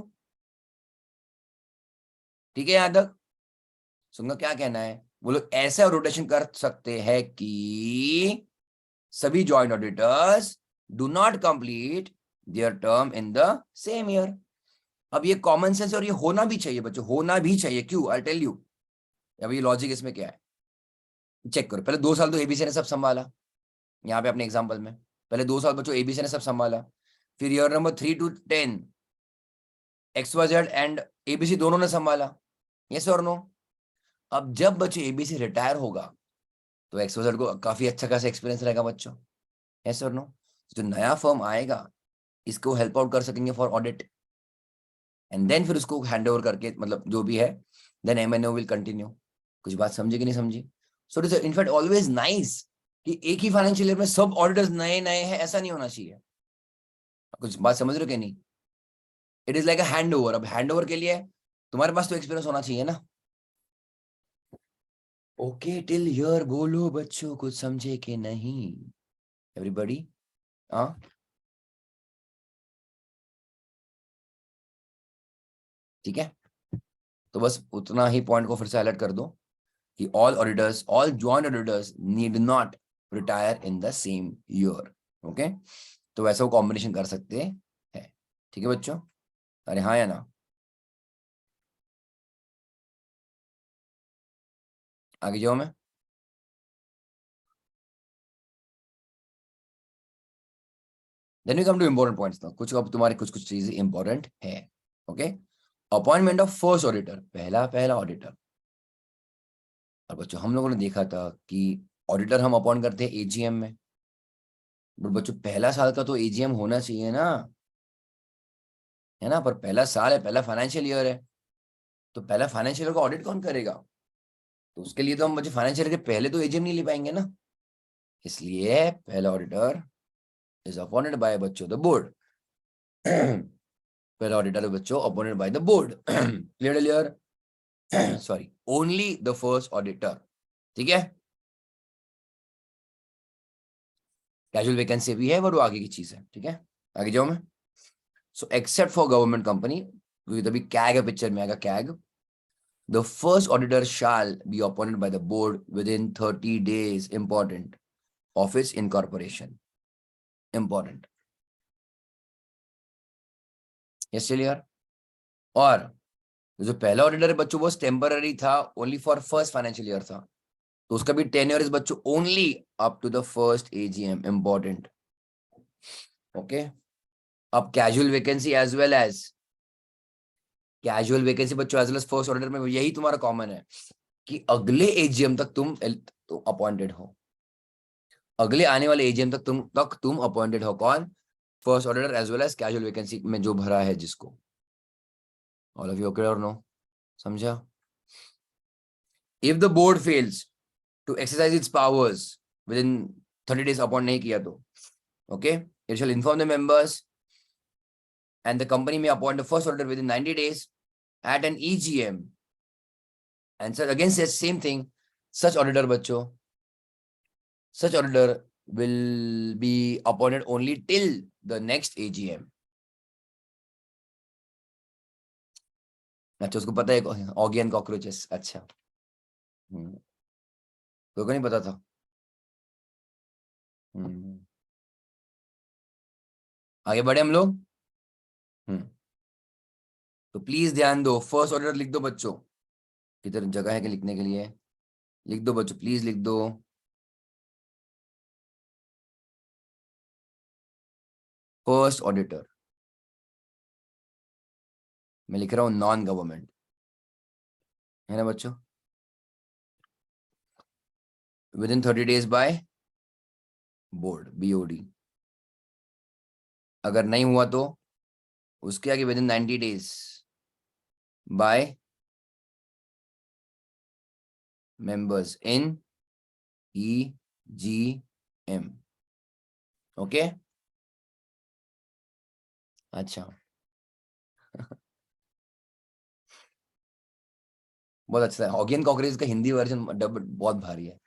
ठीक है? यहां तक सुनना, क्या कहना है, वो लोग ऐसा रोटेशन कर सकते हैं कि सभी joint auditors do not complete their term in the same year. अब ये कॉमन सेंस और ये होना भी चाहिए बच्चों, होना भी चाहिए, क्यों, आई टेल यू। अब ये लॉजिक इसमें क्या है, चेक करो, पहले 2 साल तो एबीसी ने सब संभाला, यहाँ पे अपने एग्जाम्पल में पहले 2 साल बच्चों एबीसी ने सब संभाला, फिर year number 3 to 10 XYZ and ABC दोनों ने संभाला, यस और नो? अब जब बच्चों एबीसी रिटायर होगा तो एक्सवाइजेड को काफी अच्छा खासा एक्सपीरियंस रहेगा बच्चों, यस और नो? जो नया फर्म आएगा इसको हेल्प आउट कर सकेंगे फॉर ऑडिट, एंड देन फिर उसको हैंड ओवर करके, मतलब जो भी है, देन एमएनओ विल कंटिन्यू। कुछ बात समझी कि नहीं समझी? So it is in fact always nice कि एक ही फाइनेंशियल ईयर में सब ऑडिटर्स नए नए हैं, ऐसा नहीं होना चाहिए। कुछ बात समझ रहे हो कि नहीं? It is like a hand over. अब हैंड ओवर के लिए तुम्हारे पास तो एक्सपीरियंस होना चाहिए ना। ओके टिल हियर बोलो बच्चों, कुछ समझे कि नहीं एवरीबॉडी? हाँ, ठीक है, तो बस उतना ही पॉइंट को फिर से हाईलाइट कर दो कि all auditors, all joint auditors need not retire in the same year, okay. तो वैसा वो कॉम्बिनेशन कर सकते हैं, ठीक है बच्चों? अरे हाँ या ना? आगे जाओ मैं, then we come to important points ना, कुछ अब तुम्हारी कुछ कुछ चीजें इंपॉर्टेंट है, okay. Appointment of first auditor, पहला ऑडिटर। और बच्चों हम लोगों ने देखा था कि ऑडिटर हम अपॉइंट करते हैं एजीएम में, बट बच्चों पहला साल का तो एजीएम होना चाहिए ना, है ना, पर पहला साल है, पहला फाइनेंशियल ईयर है, तो पहला फाइनेंशियल ईयर का ऑडिट कौन करेगा? तो उसके लिए तो हम बच्चे फाइनेंशियल ईयर के पहले तो एजीएम नहीं ले पाएंगे ना, इसलिए पहला ऑडिटर इज अपॉइंटेड बाय बच्चों द बोर्ड। पहला ऑडिटर बच्चों appointed by the board. Clear? Sorry, only the first auditor, ठीक है। कैजुअल वैकेंसी भी है, पर वो आगे की चीज है, ठीक है। आगे जाओ मैं। So except for government company, अभी कैग है, पिक्चर में आएगा CAG, the first auditor shall be appointed by the board with in 30 days, important, office incorporation, important, yes clear. और जो पहला ऑडिटर है बच्चों वो टेम्पररी था, only for first financial year था, तो उसका भी टेन्योर इज बच्चों only up to the first AGM, important, okay. अब casual vacancy as well as, casual vacancy बच्चों as well as first auditor में यही तुम्हारा कॉमन है कि अगले एजीएम तक तुम अपॉइंटेड हो, अगले आने वाले एजीएम तक तुम अपॉइंटेड हो, कौन? First auditor as well as casual vacancy में जो भरा है जिसको। All of you okay or no? समझा? If the board fails to exercise its powers with in 30 days, appoint नहीं किया तो okay, it shall inform the members and the company may appoint the first auditor within 90 days at an EGM, and so again says same thing, such auditor बच्चों, such auditor will be appointed only till the next AGM। अच्छा, उसको पता है Oggy and cockroaches, अच्छा, तो नहीं पता था। आगे बढ़े हम लोग। तो प्लीज ध्यान दो, फर्स्ट ऑर्डर लिख दो बच्चों, किधर जगह है कि लिखने के लिए, लिख दो बच्चों, प्लीज लिख दो, फर्स्ट ऑडिटर, मैं लिख रहा हूं नॉन गवर्नमेंट, है ना बच्चों, with in 30 days by board, BOD। अगर नहीं हुआ तो उसके आगे with in 90 days by members in EGM, okay. अच्छा, बहुत अच्छा है। ऑगियन कॉकरेज का हिंदी वर्जन डब बहुत भारी है,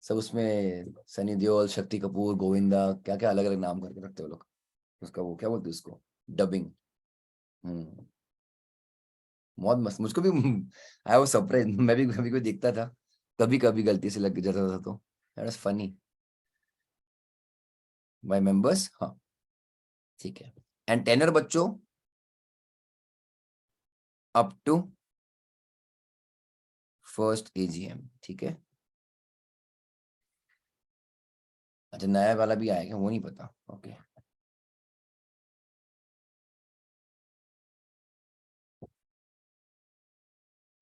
सब उसमें सनी देओल, शक्ति कपूर, गोविंदा, क्या क्या अलग अलग नाम करके रखते हो लोग, उसका वो क्या बोलते हैं उसको, डबिंग। हम्म, बहुत मस्त, मुझको भी आई वाज सरप्राइज, मैं भी कभी कोई देखता था, कभी कभी गलती से लग जाता था, तो that was funny, by members, हाँ ठीक है। एंड टेनर बच्चों अप टू फर्स्ट AGM, ठीक है। अच्छा, नया वाला भी आएगा, वो नहीं पता, ओके।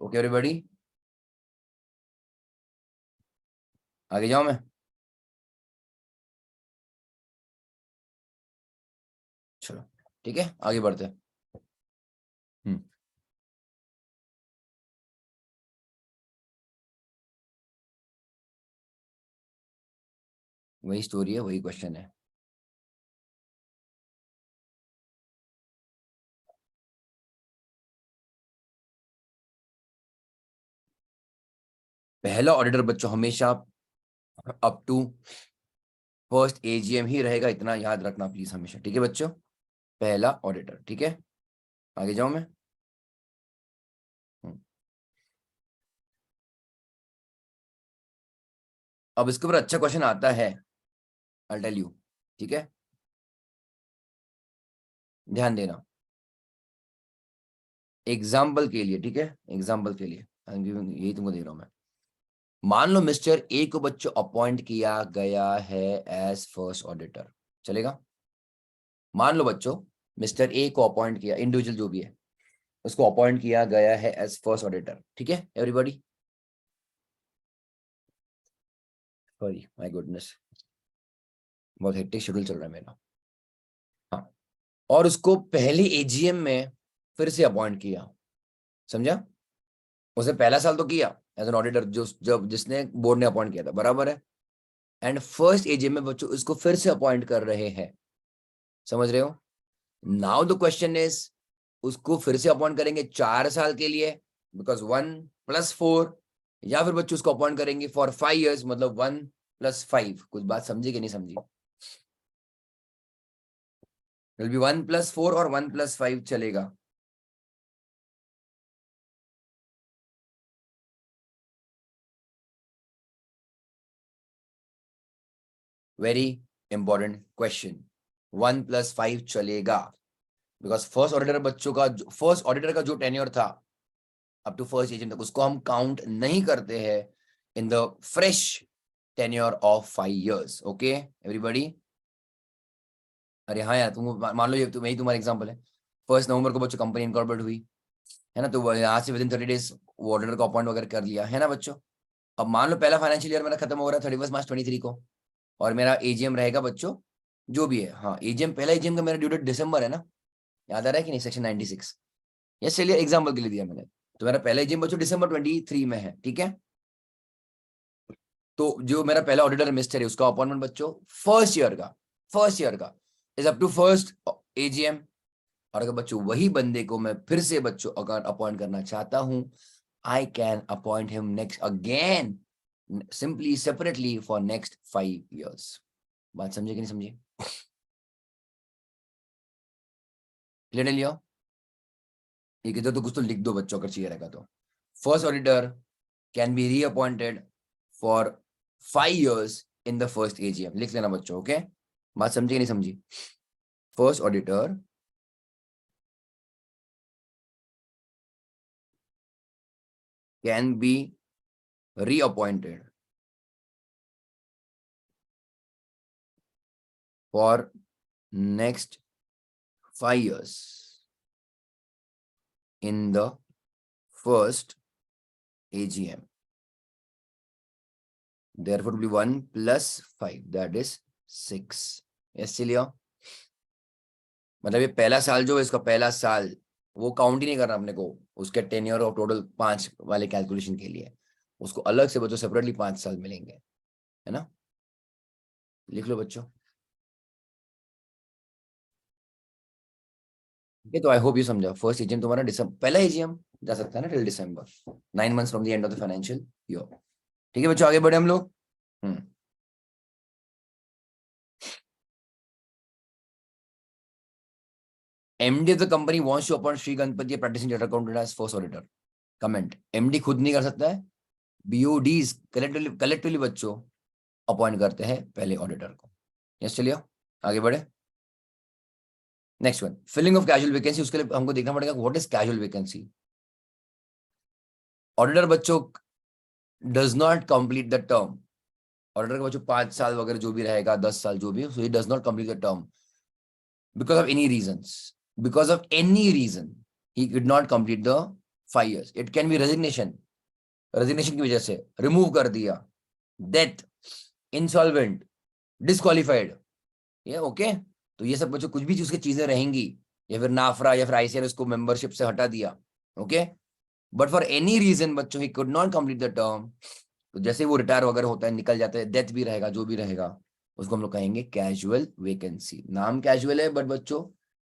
ओके एवरीबॉडी, आगे जाऊं मैं? चलो ठीक है, आगे बढ़ते हैं। हम्म, वही स्टोरी है, वही क्वेश्चन है। पहला ऑडिटर बच्चों हमेशा अप टू फर्स्ट AGM ही रहेगा, इतना याद रखना प्लीज हमेशा, ठीक है बच्चों, पहला ऑडिटर, ठीक है। आगे जाऊं मैं? हम्म, अब इसके ऊपर अच्छा क्वेश्चन आता है, आई टेल यू, ठीक है, ध्यान देना, एग्जाम्पल के लिए, ठीक है, एग्जाम्पल के लिए यही तुमको दे रहा हूं मैं। मान लो मिस्टर ए को बच्चों अपॉइंट किया गया है एज फर्स्ट ऑडिटर, चलेगा? मान लो बच्चों मिस्टर ए को अपॉइंट किया, इंडिविजुअल जो भी है, उसको अपॉइंट किया गया है एज फर्स्ट ऑडिटर। ठीक है एवरीबॉडी, सॉरी माय गुडनेस, बहुत हेक्टिक शेड्यूल चल रहा है मेरा। हाँ, और उसको पहली एजीएम में फिर से अपॉइंट किया, समझा? उसे पहला साल तो किया एज एन ऑडिटर, जो जब जिसने बोर्ड ने अपॉइंट किया था, बराबर है। एंड फर्स्ट एजीएम में बच्चों इसको फिर से अपॉइंट कर रहे हैं, समझ रहे हो? नाउ द क्वेश्चन इज, उसको फिर से अपॉइंट करेंगे 4 साल के लिए, बिकॉज 1+4, या फिर बच्चों उसको अपॉइंट करेंगे फॉर 5 years, मतलब 1+5। कुछ बात समझी कि नहीं समझी? विल बी 1+4 और 1+5 चलेगा। वेरी इंपॉर्टेंट क्वेश्चन, 1+5 चलेगा, बिकॉज फर्स्ट ऑडिटर बच्चों का, फर्स्ट ऑडिटर का जो टेन्योर था अप टू फर्स्ट एजेंट तक, उसको हम काउंट नहीं करते हैं in the fresh tenure of 5 years। Okay everybody? अरे हाँ यार, तुम मान लो ये यही तुम्हारा एग्जांपल है। 1 नवंबर को बच्चों कंपनी इनकॉर्पोरेट हुई है ना, तो यहाँ से विदिन 30 days वो ऑडिटर को अपॉइंट वगैरह कर लिया है ना बच्चों। अब मान लो पहला फाइनेंशियल ईयर मेरा खत्म हो रहा है 31 मार्च 2023 को, और मेरा एजीएम रहेगा बच्चों जो भी है, हाँ एजीएम, पहला एजीएम का मेरा ड्यू डेट दिसंबर है ना, याद आ रहा है कि नहीं? सेक्शन 96। यस, चलिए एग्जाम्पल के लिए दिया मैंने, तो मेरा पहला एजीएम बच्चों दिसंबर 23 में है, ठीक है? तो जो मेरा पहला ऑडिटर मिस्टर है उसका अपॉइंटमेंट बच्चों फर्स्ट ईयर का is up to first AGM. और अगर बच्चों वही बंदे को मैं फिर से बच्चों अगर अपॉइंट करना चाहता हूं, I can appoint him next again, simply separately for next 5 years। बात समझे कि नहीं समझे? Clear Leo? ये किधर तो कुछ तो लिख दो बच्चों अगर चाहिए रहेगा तो। First auditor can be reappointed for 5 years in the first AGM, लिख लेना बच्चों। ओके, बात समझी कि नहीं समझी? First auditor can be reappointed for next 5 years in the first AGM. Therefore, it will be 1 plus 5, that is 6. Yes, चलिए, मतलब ये पहला साल जो है, इसका पहला साल वो काउंट ही नहीं करना अपने को उसके टेन्योर और टोटल 5 वाले कैलकुलेशन के लिए, उसको अलग से बच्चों सेपरेटली 5 साल मिलेंगे, है ना? लिख लो बच्चों। ये तो आई होप यू समझा। फर्स्ट एजीएम तुम्हारा दिसंबर, पहला एजीएम जा सकता है ना till December, 9 months from the end of the financial year. ठीक है बच्चों, आगे बढ़े हम लोग। MD of the company wants to appoint Sri Ganpati, a practicing chartered accountant, as first auditor. Comment: MD खुद नहीं कर सकता है, BODs कलेक्टिवली बच्चों अपॉइंट करते हैं पहले ऑडिटर को। यस, चलिए आगे बढ़े। Next one, filling of casual vacancy. उसके लिए हमको देखना पड़ेगा what is casual vacancy. Auditor बच्चों does not complete the term. Auditor का बच्चों 5 साल वगैरह जो भी रहेगा, 10 साल जो भी, so he does not complete the term because of any reasons, because of any reason he could not complete the 5 years. It can be resignation, resignation की वजह से रिमूव कर दिया, डेथ, इंसॉल्वेंट, डिस्क्वालिफाइड, ये ओके। तो ये सब बच्चों कुछ भी उसकी चीजें रहेंगी, या फिर नाफरा या फिर आईसीआर उसको मेंबरशिप से हटा दिया, okay. But for any reason बच्चों he could not complete the term, तो जैसे वो रिटायर वगैरह होता है, निकल जाता है, डेथ भी रहेगा, जो भी रहेगा, उसको हम लोग कहेंगे कैजुअल वैकेंसी। नाम कैजुअल है बट बच्चों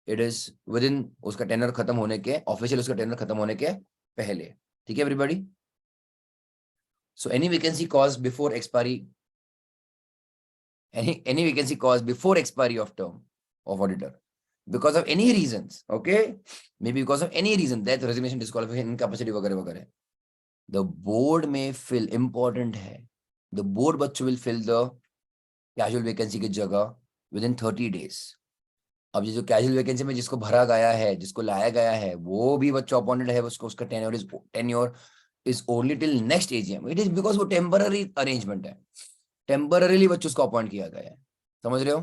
इट इज विद इन उसका टेनर खत्म होने के, ऑफिशियल उसका टेनर खत्म होने के पहले। ठीक है everybody? So any vacancy cause before expiry, any vacancy caused before expiry of term of auditor because of any reasons, okay, maybe because of any reason, death, resignation, disqualification, incapacity वगैरह वगैरह, the board may fill, important है, the board बच्चों will fill the casual vacancy की जगह within 30 days। अब ये जो casual vacancy में जिसको भरा गया है, जिसको लाया गया है, वो भी बच्चों अपॉइंटेड है, उसको उसका tenure is only till next AGM. It is because वो टेम्पररी अरेंजमेंट है, टेम्पररीली बच्चों उसको अपॉइंट किया गया है, समझ रहे हो?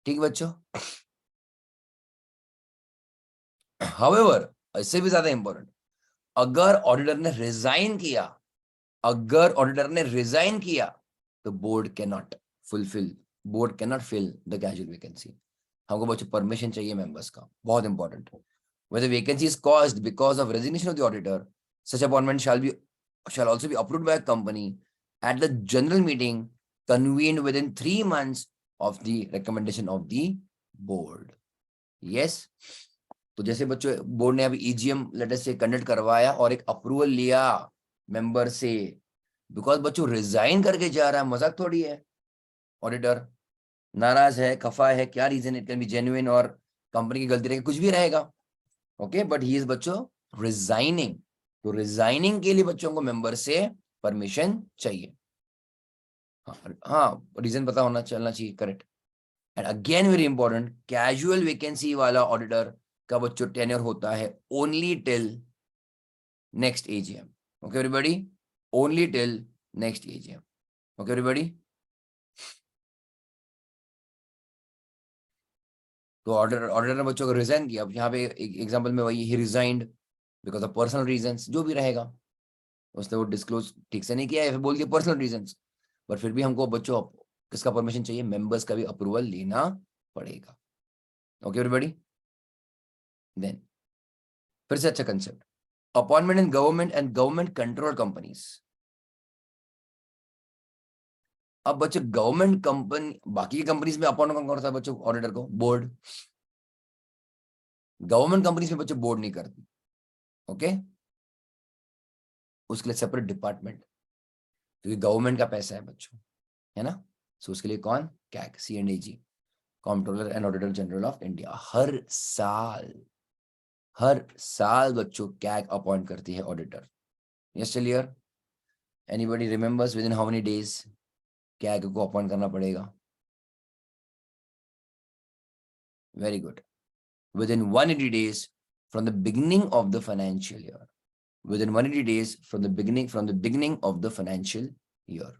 ठीक बच्चों, हाउएवर, इससे भी ज्यादा इंपॉर्टेंट, अगर ऑडिटर ने रिजाइन किया, अगर ऑडिटर ने रिजाइन किया तो board can not fill the casual vacancy. हमको बच्चों परमिशन चाहिए मेंबर्स का, बहुत important. Whether vacancy is caused because of resignation of the auditor, such appointment shall also be approved by a company at the general meeting convened within 3 months of the recommendation of the board. Yes. तो जैसे बच्चों board ने अभी EGM letter से conduct करवाया और एक approval लिया मेंबर से, बिकॉज बच्चों रिजाइन करके जा रहा है, मजाक थोड़ी है। ऑडिटर नाराज है, खफा है, क्या reason, it can be genuine or company की गलती रहेगी, कुछ भी रहेगा, ओके, बट ही इज बच्चों रिजाइनिंग। तो रिजाइनिंग के लिए बच्चों को मेंबर से परमिशन चाहिए। हाँ, रीजन पता होना चलना चाहिए, correct. And again very important, casual vacancy वाला ऑडिटर का बच्चों टेन्योर होता है only till next AGM. Okay everybody, only till next AGM. Okay everybody. तो ऑर्डर ने बच्चों को रिजाइन किया। अब यहाँ पे एग्जांपल में वही, he resigned because of personal reasons, जो भी रहेगा, उसने वो डिस्क्लोज ठीक से नहीं किया या फिर बोल दिया पर्सनल रीजंस, बट फिर भी हमको बच्चों किसका परमिशन चाहिए, मेंबर्स का भी अप्रूवल लेना पड़ेगा। Okay everybody. देन फिर से अच्छा concept, appointment in government and government control companies. अब बच्चों गवर्नमेंट कंपनी, बाकी की कंपनीज में अपॉइंट कौन करता है बच्चों ऑडिटर को, बोर्ड। गवर्नमेंट कंपनीज में बच्चों बोर्ड नहीं करती, ओके, उसके लिए सेपरेट डिपार्टमेंट, क्योंकि गवर्नमेंट का पैसा है बच्चों, है ना। सो उसके लिए कौन, CAG, CNAG, controller and auditor general of India. हर साल बच्चों कैग अपॉइंट करती है auditor. Yes clear, anybody remembers within how many days CAG को अपॉइंट करना पड़ेगा? Very good, within 180 days from the beginning of the financial year. Within 180 days from the beginning of the financial year.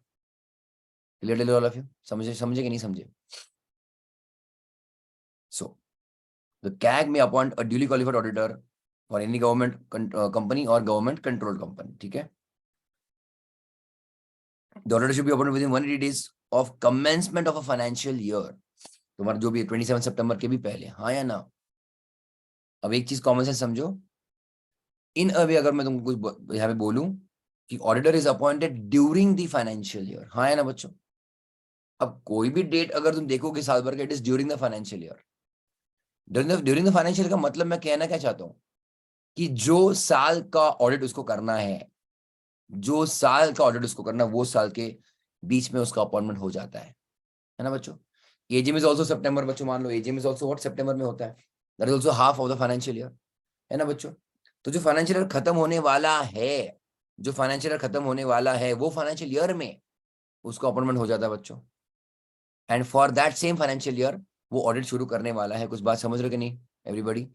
Clear all of you? समझे कि नहीं समझे? So the CAG may appoint a duly qualified auditor for any government company or government controlled company. ठीक है? The auditor should be appointed within 180 days of commencement of a financial year. तुम्हारा जो भी 27 सितंबर के भी पहले, हाँ या ना? अब एक चीज कॉमन सेंस समझो, इन अवे अगर मैं तुमको कुछ यहाँ पे बोलूं कि auditor is appointed during the financial year, हाँ या ना बच्चों? अब कोई भी डेट अगर तुम देखोगे साल भर का, it is during the financial year. During the financial का मतलब मैं कहना क्या चाहता हूँ कि जो साल का ऑडिट उसको करना है, जो साल का ऑडिट उसको करना, वो साल के बीच में उसका अपॉइंटमेंट हो जाता है ना बच्चों। एजीएम इज ऑल्सो सितंबर, बच्चों मान लो एजीएम इज ऑल्सो व्हाट, सितंबर में होता है, that is also half of the financial year, है ना बच्चों। तो जो फाइनेंशियल ईयर खत्म होने वाला है, जो फाइनेंशियल ईयर खत्म होने वाला है, वो फाइनेंशियल ईयर में उसको अपॉइंटमेंट हो जाता है बच्चों। And for that same financial year वो ऑडिट शुरू करने वाला है। कुछ बात समझ रहे कि नहीं everybody?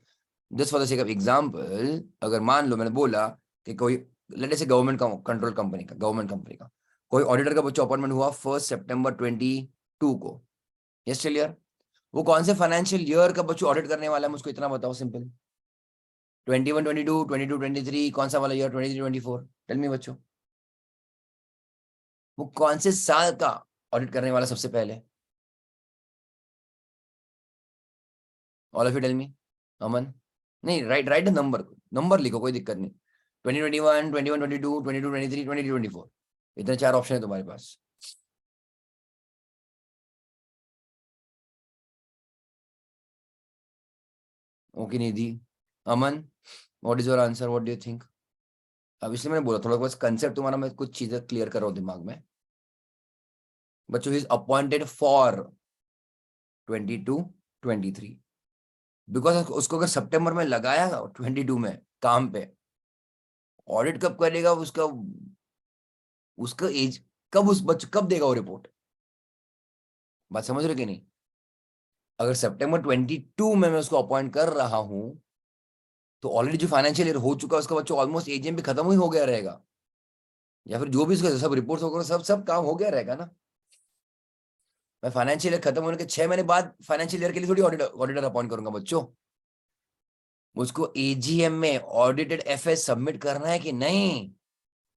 Just for the sake of example, अगर मान लो मैंने बोला कि कोई लेट से गवर्नमेंट का कंट्रोल कंपनी का, गवर्नमेंट कंपनी का कोई ऑडिटर का बच्चों अपॉइंटमेंट हुआ 1 सितंबर 22 को, यस क्लियर। वो कौन से फाइनेंशियल ईयर का बच्चों ऑडिट करने वाला है, मुझको इतना बताओ सिंपल। 21 22 22 23, कौन सा वाला ईयर, 23 24, टेल मी बच्चों। वो कौन से साल का ऑडिट करने वाला सबसे पहले? All of you tell me. Aman नहीं, राइट नंबर लिखो, कोई दिक्कत नहीं। 2021 21 22 22 23 22 24, इतने 4 ऑप्शन है तुम्हारे पास। Okay Nidhi, Aman, what is your answer, what do you think? अब इसलिए मैंने बोला थोड़ा बस कंसेप्ट तुम्हारा मैं कुछ चीजें क्लियर कर रहा हूँ दिमाग में बच्चों। इज अपॉइंटेड फॉर 22 23 बिकॉज उसको अगर सितंबर में लगाया 22 में काम पे, ऑडिट कब करेगा उसका, उसका एज कब, उस बच्चे कब देगा वो रिपोर्ट? बात समझ रहे कि नहीं? अगर सितंबर 22 में मैं उसको अपॉइंट कर रहा हूं तो ऑलरेडी जो फाइनेंशियल ईयर हो चुका है उसका बच्चों ऑलमोस्ट एजीएम भी खत्म ही हो गया रहेगा, या फिर जो भी उसका सब रिपोर्ट वगैरह सब काम हो गया रहेगा ना। मैं फाइनेंशियल ईयर खत्म होने के 6 महीने बाद फाइनेंशियल ईयर के लिए थोड़ी ऑडिटर अपॉइंट करूंगा बच्चों। मुझको एजीएम में ऑडिटेड एफएस सबमिट करना है कि नहीं?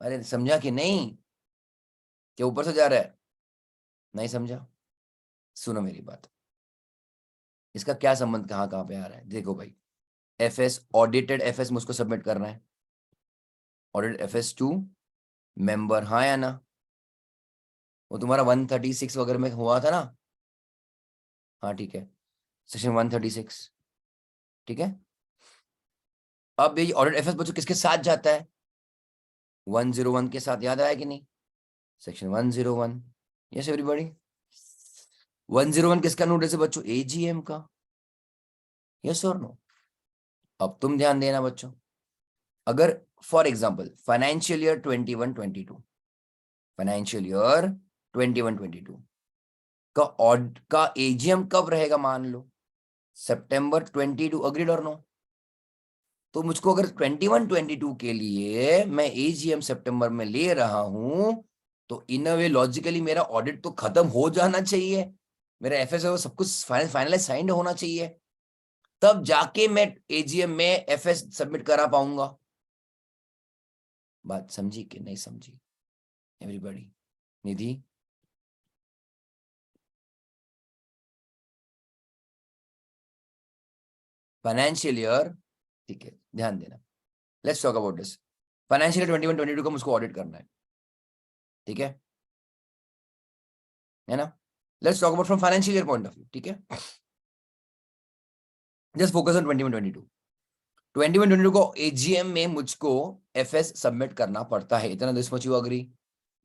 अरे समझा कि नहीं? क्या ऊपर से जा रहा है? नहीं समझा? सुनो मेरी बात, इसका क्या संबंध कहाँ कहाँ पे आ रहा है? देखो भाई, एफएस, ऑडिटेड एफएस मुझको सबमिट करना है, ऑडिटेड एफएस टू मेंबर, हाँ या ना? वो तुम्हारा 136 वगैरह में हुआ था ना? हाँ ठीक है, सेक्शन 136, ठीक है। अब ये ऑडिट एफएस बच्चों किसके साथ जाता है? 101 के साथ, याद आया कि नहीं? Section 101, yes everybody. 101 किसका नोटिस है बच्चों? एजीएम का, यस और नो? अब तुम ध्यान देना बच्चों, अगर for example financial year 21-22, financial year 21-22 का एजीएम कब रहेगा? मान लो सितंबर 22, अग्रीड और नो? तो मुझको अगर 21-22 के लिए मैं एजीएम सितंबर में ले रहा हूं, तो इन अ वे लॉजिकली मेरा ऑडिट तो खत्म हो जाना चाहिए, मेरा एफएस सब कुछ फाइनलाइज साइंड होना चाहिए, तब जाके मैं एजीएम में एफएस सबमिट करा पाऊंगा। बात समझी कि नहीं समझी एवरीबॉडी? निधि, फाइनेंशियल ईयर, ठीक है ध्यान देना, let's talk about this. Financial year 21-22 का मुझको ऑडिट करना है, ठीक है ना? Let's talk about from financial year point of view, ठीक है। Just focus on 21-22। 21-22 को एजीएम में मुझको एफएस सबमिट करना पड़ता है, इतना दिस मच यू अग्री?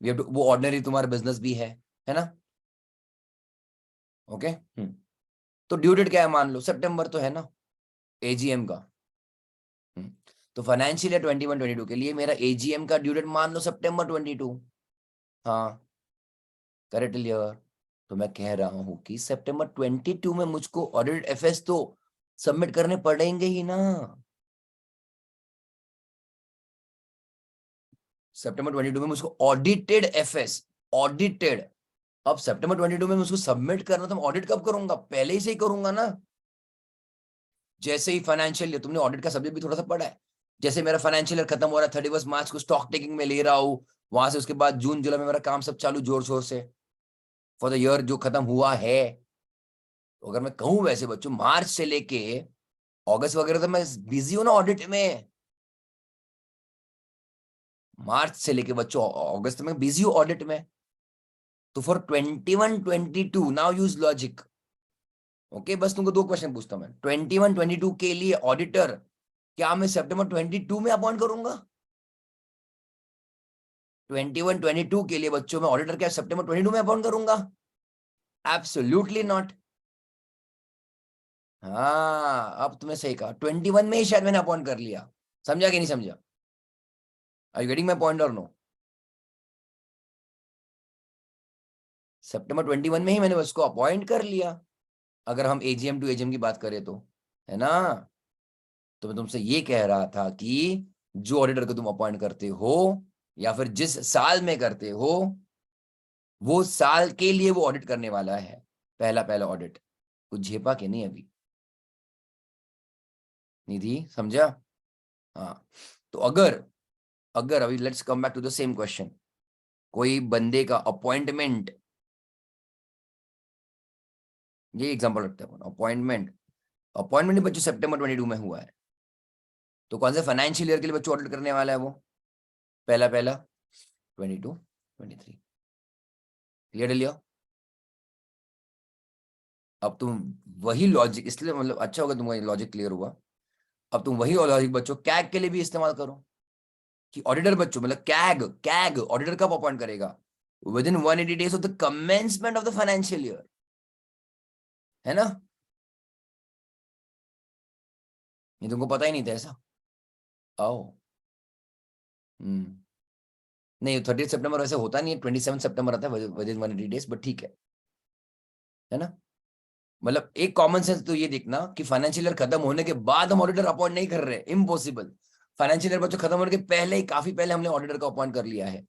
वो ऑर्डिनरी तुम्हारा बिजनेस भी है ना? ओके तो ड्यू डेट क्या है? मान लो सितंबर तो है ना एजीएम का। तो फाइनेंशियल ईयर 21-22 के लिए मेरा एजीएम का ड्यू डेट मान लो सितंबर 22, हाँ करेक्ट लियर। तो मैं कह रहा हूं कि सितंबर 22 में मुझको ऑडिट एफएस तो सबमिट करने पड़ेंगे ही ना। सितंबर 22 में मुझको ऑडिटेड एफएस, ऑडिटेड, अब सितंबर 22 में मुझको सबमिट करना, तो मैं ऑडिट कब करूंगा? पहले ही से ही करूंगा ना। जैसे ही फाइनेंशियल ईयर, तुमने ऑडिट का सब्जेक्ट भी थोड़ा सा पढ़ा है, जैसे मेरा फाइनेंशियल ईयर खत्म हो रहा है 31 मार्च को, स्टॉक टेकिंग में ले रहा हूं, वहां से उसके बाद जून जुलाई में मेरा काम सब चालू जोर शोर से फॉर द ईयर जो खत्म हुआ है। तो अगर मैं कहूं वैसे बच्चों, मार्च से लेके अगस्त वगैरह तो मैं बिजी हूं ना ऑडिट में। मार्च से लेके बच्चों अगस्त में बिजी हूं ऑडिट में। तो for 21-22 now use logic. Okay बस तुमको दो क्वेश्चन पूछता हूं मैं, 21-22 के लिए ऑडिटर क्या मैं सितंबर 22 में अपॉइंट करूंगा? 21-22 के लिए बच्चों में ऑडिटर क्या सितंबर 22 में अपॉइंट करूंगा? Absolutely not. हाँ अब तुम्हें सही कहा, 21 में ही शायद मैंने अपॉइंट कर लिया, समझा कि नहीं समझा? Are you getting my point or no? सितंबर 21 में ही मैंने उसको अपॉइंट कर लिया, अगर हम एजीएम टू एजीएम की बात करें तो, है ना? तो मैं तुमसे ये कह रहा था कि जो ऑडिटर को तुम अपॉइंट करते हो या फिर जिस साल में करते हो, वो साल के लिए वो ऑडिट करने वाला है, पहला पहला ऑडिट। कुछ झेपा के नहीं अभी? निधि समझा? हाँ तो अगर अगर अभी let's come back to the same question, कोई बंदे का अपॉइंटमेंट, ये एग्जांपल रखते हैं अपॉइंटमेंट, अपॉइंटमेंट बच्चों सितंबर 22 में हुआ है, तो कौन से फाइनेंशियल ईयर के लिए बच्चों ऑडिट करने वाला है वो? पहला पहला 22-23, क्लियर लिया? अब तुम वही लॉजिक, इसलिए मतलब अच्छा होगा तुम्हारा लॉजिक क्लियर हुआ। अब तुम वही लॉजिक बच्चों कैग के लिए भी इस्तेमाल करो, कि ऑडिटर बच्चों मतलब कैग, कैग ऑडिटर कब अपॉइंट करेगा? With in 180 days of the commencement of the financial year, है ना? ये तुमको पता ही नहीं था ऐसा? आओ नहीं 30 सितंबर वैसे होता नहीं है, 27 सितंबर आता है विद इन 180 डेज, बट ठीक है ना? मतलब एक कॉमन सेंस तो ये देखना कि फाइनेंशियल ईयर खत्म होने के बाद हम ऑडिटर अपॉइंट नहीं कर रहे, इम्पॉसिबल। फाइनेंशियल ईयर बच्चों खत्म होने के पहले ही, काफी पहले हमने ऑडिटर को अपॉइंट कर लिया है,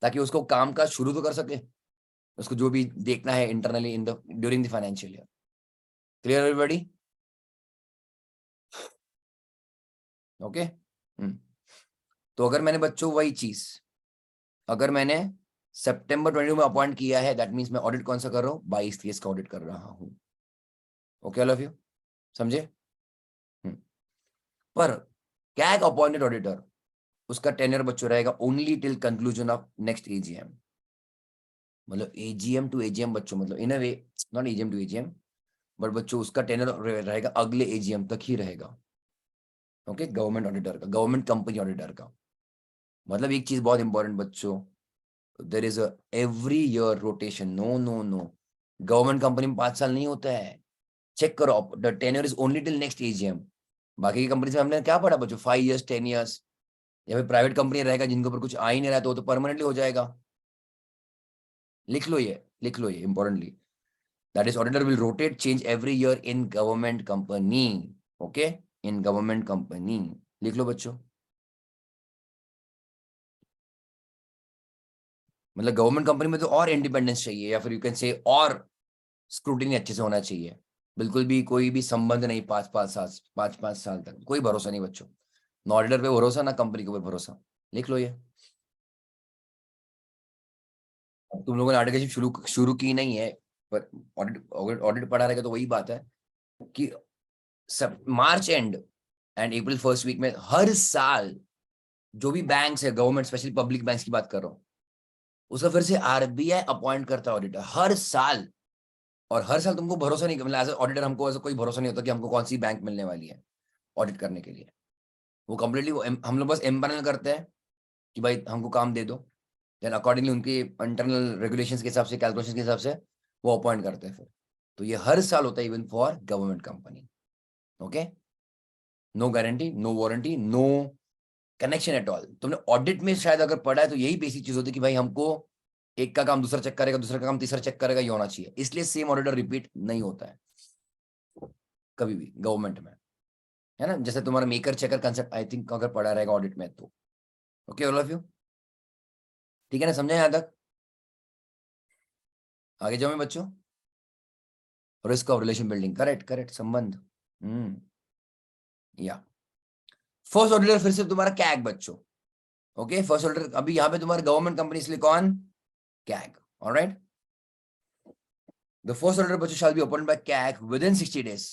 ताकि उसको काम का शुरू तो कर सके, उसको जो भी देखना है internally in the during the financial year. Clear everybody? Okay. तो अगर मैंने बच्चों वही चीज, अगर मैंने सितंबर 22 में अपॉइंट किया है, दैट मीन्स मैं ऑडिट कौन सा कर रहा हूँ, 22-23 का ऑडिट कर रहा हूँ। ओके ऑल ऑफ यू, समझे? पर कैग अपॉइंटेड ऑडिटर, उसका टेन्योर बच्चों रहेगा only till conclusion of next AGM. मतलब एजीएम टू एजीएम बच्चों, मतलब in a way not AGM to AGM, but बच्चों उसका टेन्योर रहेगा अगले एजीएम तक ही रहेगा। ओके, गवर्नमेंट ऑडिटर का, गवर्नमेंट कंपनी ऑडिटर का। मतलब एक चीज बहुत इंपॉर्टेंट बच्चों, there is a every year rotation. No no no, government company में 5 साल नहीं होता है। चेक करो, the tenure is only till next AGM. बाकी की कंपनी से हमने क्या पढ़ा बच्चों, 5 years 10 years। या फिर प्राइवेट कंपनी रहेगा जिनके ऊपर कुछ आ ही नहीं रहा, तो परमानेंटली हो जाएगा। लिख लो ये, लिख लो ये importantly, that is auditor will rotate change every year in government company. Okay, in government company, लिख लो बच्चों। मतलब गवर्नमेंट कंपनी में तो और इंडिपेंडेंस चाहिए, या फिर यू कैन से और स्क्रूटिनी अच्छे से होना चाहिए। बिल्कुल भी कोई भी संबंध नहीं, 5-5 साल तक कोई भरोसा नहीं बच्चों। ना ऑडिटर पे भरोसा, ना कंपनी के ऊपर भरोसा। लिख लो ये। अब तुम लोगों ने आर्टिकल शुरू शुरू की नहीं है, पर ऑडिट ऑडिट पढ़ा रहेगा तो वही बात है कि सब March end and April first week में हर साल जो भी बैंक्स है, गवर्नमेंट स्पेशली पब्लिक बैंक्स की बात कर रहा हूँ, उसका फिर से आरबीआई अपॉइंट करता है ऑडिटर हर साल। और हर साल तुमको भरोसा नहीं, मतलब एज ऑडिटर हमको ऐसा कोई भरोसा नहीं होता कि हमको कौन सी बैंक मिलने वाली है ऑडिट करने के लिए। वो कम्प्लीटली हम लोग बस एम्पानल करते हैं कि भाई हमको काम दे दो, देन अकॉर्डिंगली उनके इंटरनल रेगुलेशंस के हिसाब से, कैलकुलेशंस के हिसाब से वो अपॉइंट करते हैं फिर। तो ये हर साल होता है, even for government company. Okay, no guarantee, no warranty, no connection at all. तुमने ऑडिट में शायद अगर पढ़ा है तो यही बेसिक चीज होती है कि भाई हमको एक का काम दूसरा चेक करेगा, दूसरा का काम तीसरा चेक करेगा, ये होना चाहिए। इसलिए सेम ऑडिटर रिपीट नहीं होता है कभी भी गवर्नमेंट में, है ना। जैसे तुम्हारा maker checker concept I think अगर पढ़ा रहेगा ऑडिट में तो। ओके ऑल ऑफ यू, ठीक है ना, समझे यहां तक? आगे जाओ मैं बच्चों। Risk of relation building, correct correct, संबंध। या फर्स्ट ऑडिटर फिर से तुम्हारा कैग बच्चों। ओके, फर्स्ट ऑडिटर अभी यहाँ पे तुम्हारा गवर्नमेंट कंपनी, इसलिए कौन, CAG. Alright, the first auditor बच्चों shall be appointed by CAG within 60 days।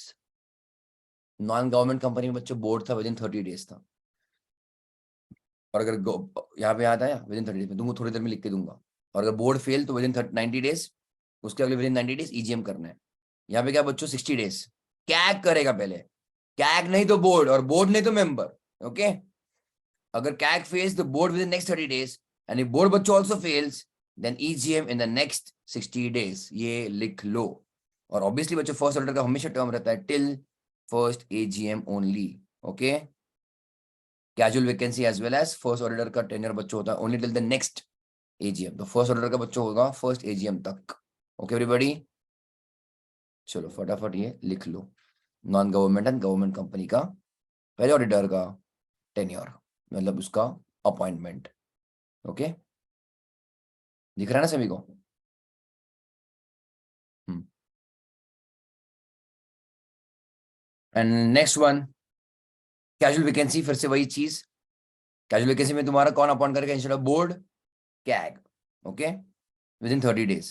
Non government company में बच्चों बोर्ड था विद इन 30 days था। और अगर यहाँ पे आता है विद इन 30 days में, तुमको थोड़ी देर में लिख के दूंगा। और अगर बोर्ड फेल तो विद इन 90 days, उसके अगले विद इन 90 days ईजीएम करना है। यहाँ पे क्या बच्चों, 60 days कैग करेगा पहले, कैग नहीं तो बोर्ड, और बोर्ड नहीं तो मेंबर। ओके, अगर CAG fails the board within next 30 days, and if board बच्चों also fails then EGM in the next 60 days। ये लिख लो। और ऑब्वियसली बच्चों फर्स्ट ऑर्डर का हमेशा टर्म रहता है till first AGM only. Okay, casual vacancy as well as first order का टेन्योर बच्चों होता है only till the next AGM. तो फर्स्ट ऑर्डर का बच्चों होगा फर्स्ट एजीएम तक। ओके एवरीबॉडी, चलो फटाफट ये लिख लो। Non government and government company का पहले ऑडिटर का टेन्योर, मतलब उसका अपॉइंटमेंट। ओके, दिख रहा है ना सभी को? And next one, casual vacancy, फिर से वही चीज। कैजुअल वैकेंसी में तुम्हारा कौन अपॉइंट करेगा instead of board, CAG. Okay, with in 30 days,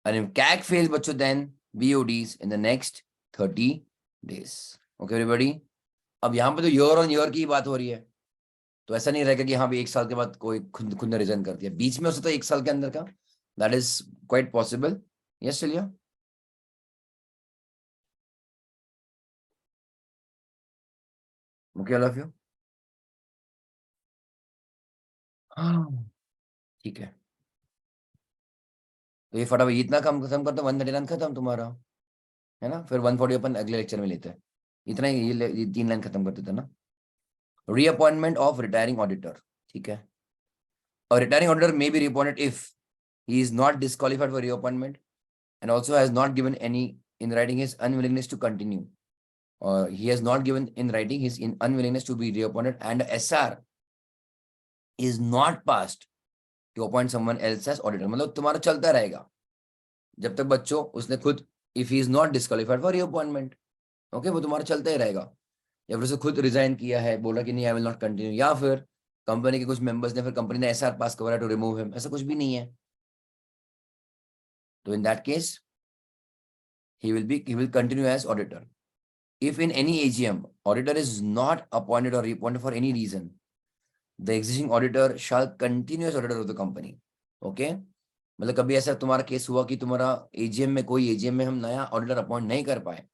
and if CAG fails बच्चों then BODs in the next 30 days। Okay everybody, अब यहाँ पे तो ईयर ऑन ईयर की बात हो रही है, तो ऐसा नहीं रहेगा कि हाँ भी 1 साल के बाद कोई खुद खुद ने रिजाइन कर दिया, बीच में हो सकता है 1 साल के अंदर का, that is quite possible. Yes चलिए, ओके आई लव यू। ठीक है, तो ये फटाफट इतना कम खत्म करते 139 खत्म तुम्हारा, है ना। फिर 140 अपन अगले लेक्चर में लेते हैं। इतना ही, ये 3 लाइन खत्म कर देते ना। रीअपॉइंटमेंट ऑफ रिटायरिंग ऑडिटर, ठीक है। A retiring auditor may be reappointed if he is not disqualified for reappointment and also has not given any in writing his unwillingness to continue, or he has not given in writing his unwillingness to be reappointed and SR is not passed to appoint someone else as auditor। मतलब तुम्हारा चलता रहेगा जब तक बच्चों उसने खुद, if he is not disqualified for reappointment, okay, वो तुम्हारा चलता ही रहेगा। या फिर उसे खुद रिजाइन किया है, बोला कि नहीं आई विल नॉट कंटिन्यू, या फिर कंपनी के कुछ मेंबर्स ने, फिर कंपनी ने एसआर पास करवाया टू रिमूव हिम, ऐसा कुछ भी नहीं है। तो in that case he will continue as auditor. If in any AGM auditor is not appointed or reappointed for any reason, the existing auditor shall continue as auditor of the company. Okay, मतलब कभी ऐसा तुम्हारा case हुआ कि तुम्हारा AGM में कोई AGM में हम नया ऑडिटर अपॉइंट नहीं कर पाए,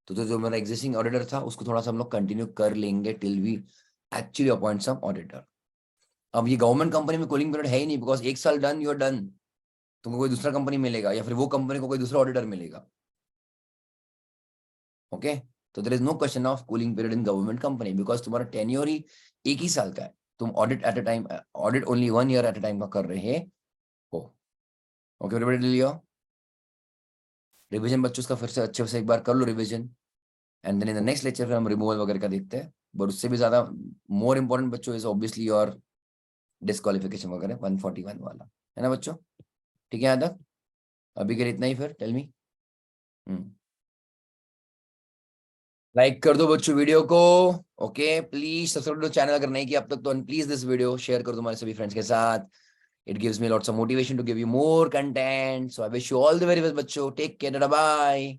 तो जो मेरा एग्जिस्टिंग ऑडिटर था उसको थोड़ा सा हम लोग कंटिन्यू कर लेंगे till we actually appoint some auditor. अब ये गवर्नमेंट कंपनी में कूलिंग पीरियड है ही नहीं, बिकॉज एक साल डन, यू आर डन, तुमको कोई दूसरा कंपनी मिलेगा या फिर वो कंपनी को कोई दूसरा ऑडिटर मिलेगा। ओके, तो there is no question of cooling period in government company, because तुम्हारा टेन्योर ही एक ही साल का है, तुम audit at a time, audit only 1 year at a time का कर रहे हो। ओके एवरीबॉडी, लियो रिवीजन बच्चों उसका फिर से अच्छे से एक बार कर लो revision, and then in the next lecture फिर हम रिमूवल वगैरह का देखते हैं। बट उससे भी ज्यादा मोर इंपॉर्टेंट बच्चों इज ऑब्वियसली योर डिस्क्वालिफिकेशन वगैरह 141 वाला, है ना बच्चों? ठीक है, यहाँ तक अभी के लिए इतना ही, फिर टेल मी। लाइक कर दो बच्चों वीडियो को। Okay, please subscribe to channel अगर नहीं किया अब तक तो, प्लीज दिस वीडियो शेयर कर दो हमारे सभी फ्रेंड्स के साथ। It gives me lots of motivation to give you more content, so I wish you all the very best बच्चों, टेक केयर, बाय।